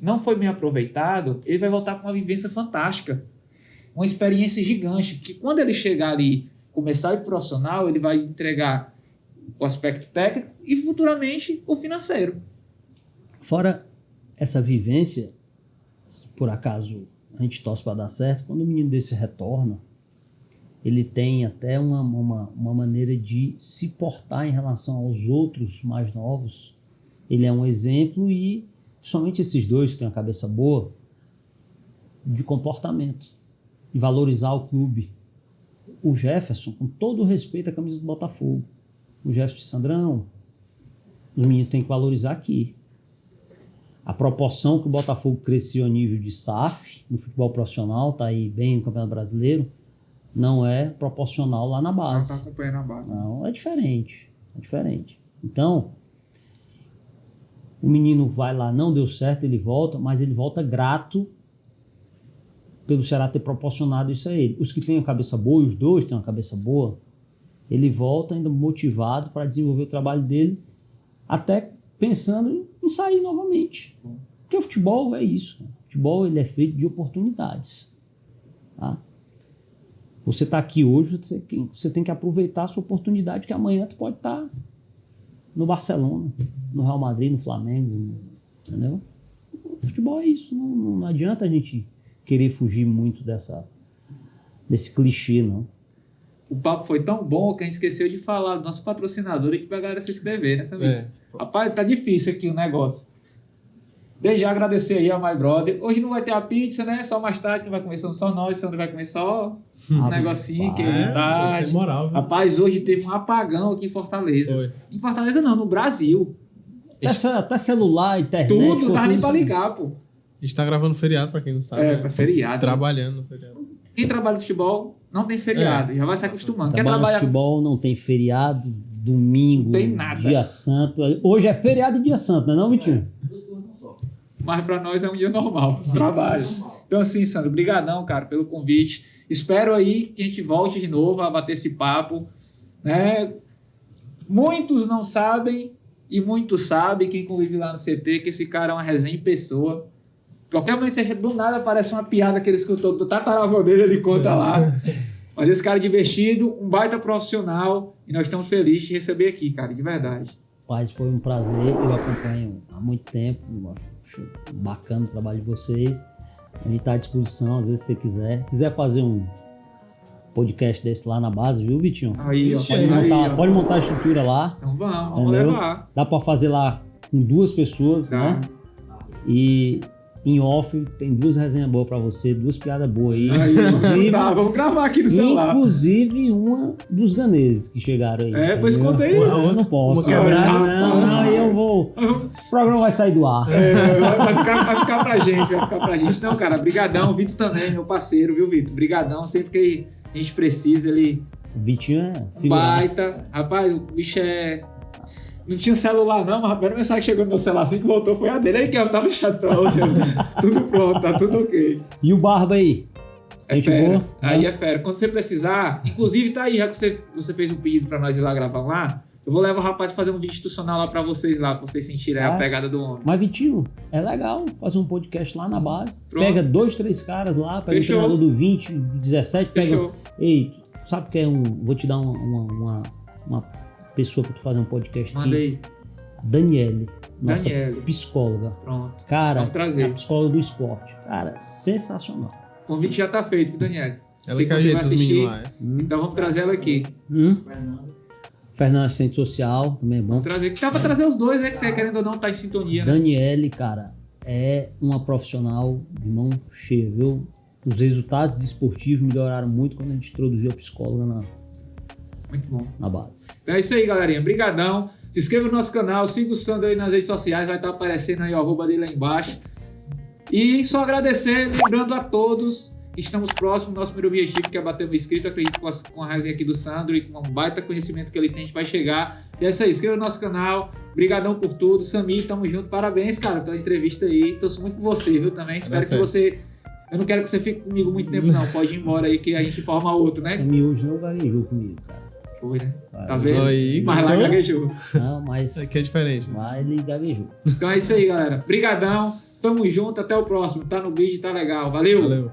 não foi bem aproveitado, ele vai voltar com uma vivência fantástica, uma experiência gigante, que quando ele chegar ali, começar a ir profissional, ele vai entregar o aspecto técnico e futuramente o financeiro. Fora essa vivência, por acaso a gente torce para dar certo, quando o menino desse retorna, ele tem até uma maneira de se portar em relação aos outros mais novos. Ele é um exemplo e, principalmente esses dois que têm a cabeça boa, de comportamento, de valorizar o clube. O Jefferson, com todo o respeito à camisa do Botafogo, o Jefferson Sandrão, os meninos têm que valorizar aqui. A proporção que o Botafogo cresceu a nível de SAF, no futebol profissional, está aí bem no Campeonato Brasileiro, não é proporcional lá na base. Não está acompanhando a base. Não, é diferente. É diferente. Então, o menino vai lá, não deu certo, ele volta, mas ele volta grato pelo Ceará ter proporcionado isso a ele. Os que têm a cabeça boa, e os dois têm uma cabeça boa, ele volta ainda motivado para desenvolver o trabalho dele, até pensando em sair novamente. Porque o futebol é isso. O futebol ele é feito de oportunidades. Tá? Você está aqui hoje, você tem que aproveitar a sua oportunidade, que amanhã tu pode estar no Barcelona, no Real Madrid, no Flamengo, entendeu? O futebol é isso. Não adianta a gente querer fugir muito desse clichê, não. O papo foi tão bom que a gente esqueceu de falar do nosso patrocinador e que pra galera se inscrever, né, Samir? Rapaz, tá difícil aqui o negócio. Desde já agradecer aí ao My Brother. Hoje não vai ter a pizza, né? Só mais tarde, que vai comer só nós. Sandro vai comer só um negocinho, que é tarde. Moral, viu? Rapaz, hoje teve um apagão aqui em Fortaleza. Foi. Em Fortaleza não, no Brasil. Até celular, internet... Tudo, não tava nem pra ligar, pô. A gente tá gravando feriado, pra quem não sabe. É, né? pra feriado. Trabalhando no feriado. Quem trabalha no futebol não tem feriado. Já vai se acostumando. Quer Trabalha no trabalhar futebol, não tem feriado, domingo, Não tem nada. dia santo. Hoje é feriado e dia santo, não é não, Vitinho? Mas para nós é um dia normal, trabalho. Então assim, Sandro, brigadão, cara, pelo convite. Espero aí que a gente volte de novo a bater esse papo, né? Muitos não sabem e muitos sabem, quem convive lá no CT, que esse cara é uma resenha em pessoa. Qualquer momento você acha, do nada aparece uma piada que ele escutou do tataravô dele, ele conta lá. Mas esse cara divertido, um baita profissional, e nós estamos felizes de receber aqui, cara, de verdade. Paz, foi um prazer, eu acompanho há muito tempo, acho bacana o trabalho de vocês. A gente está à disposição, às vezes se você quiser fazer um podcast desse lá na base, viu, Vitinho? Aí, ó, Pode montar a estrutura lá. Então vamos entendeu? levar. Dá para fazer lá com 2 pessoas, Tá. né? E em off tem 2 resenhas boas para você, 2 piadas boas aí. Tá, vamos gravar aqui no celular. Inclusive uma dos ganeses que chegaram aí. É, pois entendeu? conta aí. Eu não posso. Uma quebrada. Não, aí eu vou. O programa vai sair do ar. Vai ficar pra gente. Então, cara, brigadão. Vitor também, meu parceiro, viu, Vitor? Brigadão. Sempre que a gente precisa, ele... O Vitinho é figuraça. Baita. Rapaz, o bicho é... Não tinha celular não, mas a primeira mensagem que chegou no meu celular assim que voltou foi a dele. Aí que eu tava chato pra hoje. Tudo pronto, tá tudo ok. E o Barba aí? É Gente fera. boa? Aí é fera. Quando você precisar, inclusive tá aí, já que você fez um pedido pra nós ir lá gravar lá, eu vou levar o rapaz fazer um vídeo institucional lá pra vocês sentirem a pegada do homem. Mas, Vitinho, é legal fazer um podcast lá na base. Pronto. Pega 2, 3 caras lá, pega Fechou. o treinador do 20, do 17, pega... Fechou. Ei, sabe que é um... Vou te dar uma pessoa pra tu fazer um podcast aqui. Manda aí. Daniele, nossa Daniele. psicóloga. Pronto. Cara, Vamos trazer. a psicóloga do esporte. Cara, sensacional. O convite já tá feito, viu, Daniel? Ela Sei que você vai ajeita os meninos lá. assistir, Então vamos trazer ela aqui. Fernando, assistente social, também é bom. Vamos trazer. Que dá pra trazer os dois, né? Que querendo ou não, tá em sintonia, né? Daniele, cara, é uma profissional de mão cheia, viu? Os resultados esportivos melhoraram muito quando a gente introduziu a psicóloga Muito bom. na base. Então é isso aí, galerinha. Brigadão. Se inscreva no nosso canal, siga o Sandro aí nas redes sociais, vai estar aparecendo aí o arroba dele lá embaixo. E só agradecer, lembrando a todos, estamos próximos do nosso primeiro objetivo, que é bater um inscrito. Acredito que com a resenha aqui do Sandro e com um baita conhecimento que ele tem, a gente vai chegar. E é isso aí, inscreva no nosso canal. Brigadão por tudo. Samir, tamo junto. Parabéns, cara, pela entrevista aí. Torço muito por você, viu, também. Espero que você... Eu não quero que você fique comigo muito tempo, não. Pode ir embora aí que a gente forma outro, né? Samir hoje não gaguejou comigo, cara. Foi, né? Vai. Tá vendo? Aí, Mas lá gostou? gaguejou. Não, mas Aqui é diferente. lá ele gaguejou. Então é isso aí, galera. Brigadão. Tamo junto. Até o próximo. Tá no vídeo, tá legal. Valeu. Valeu.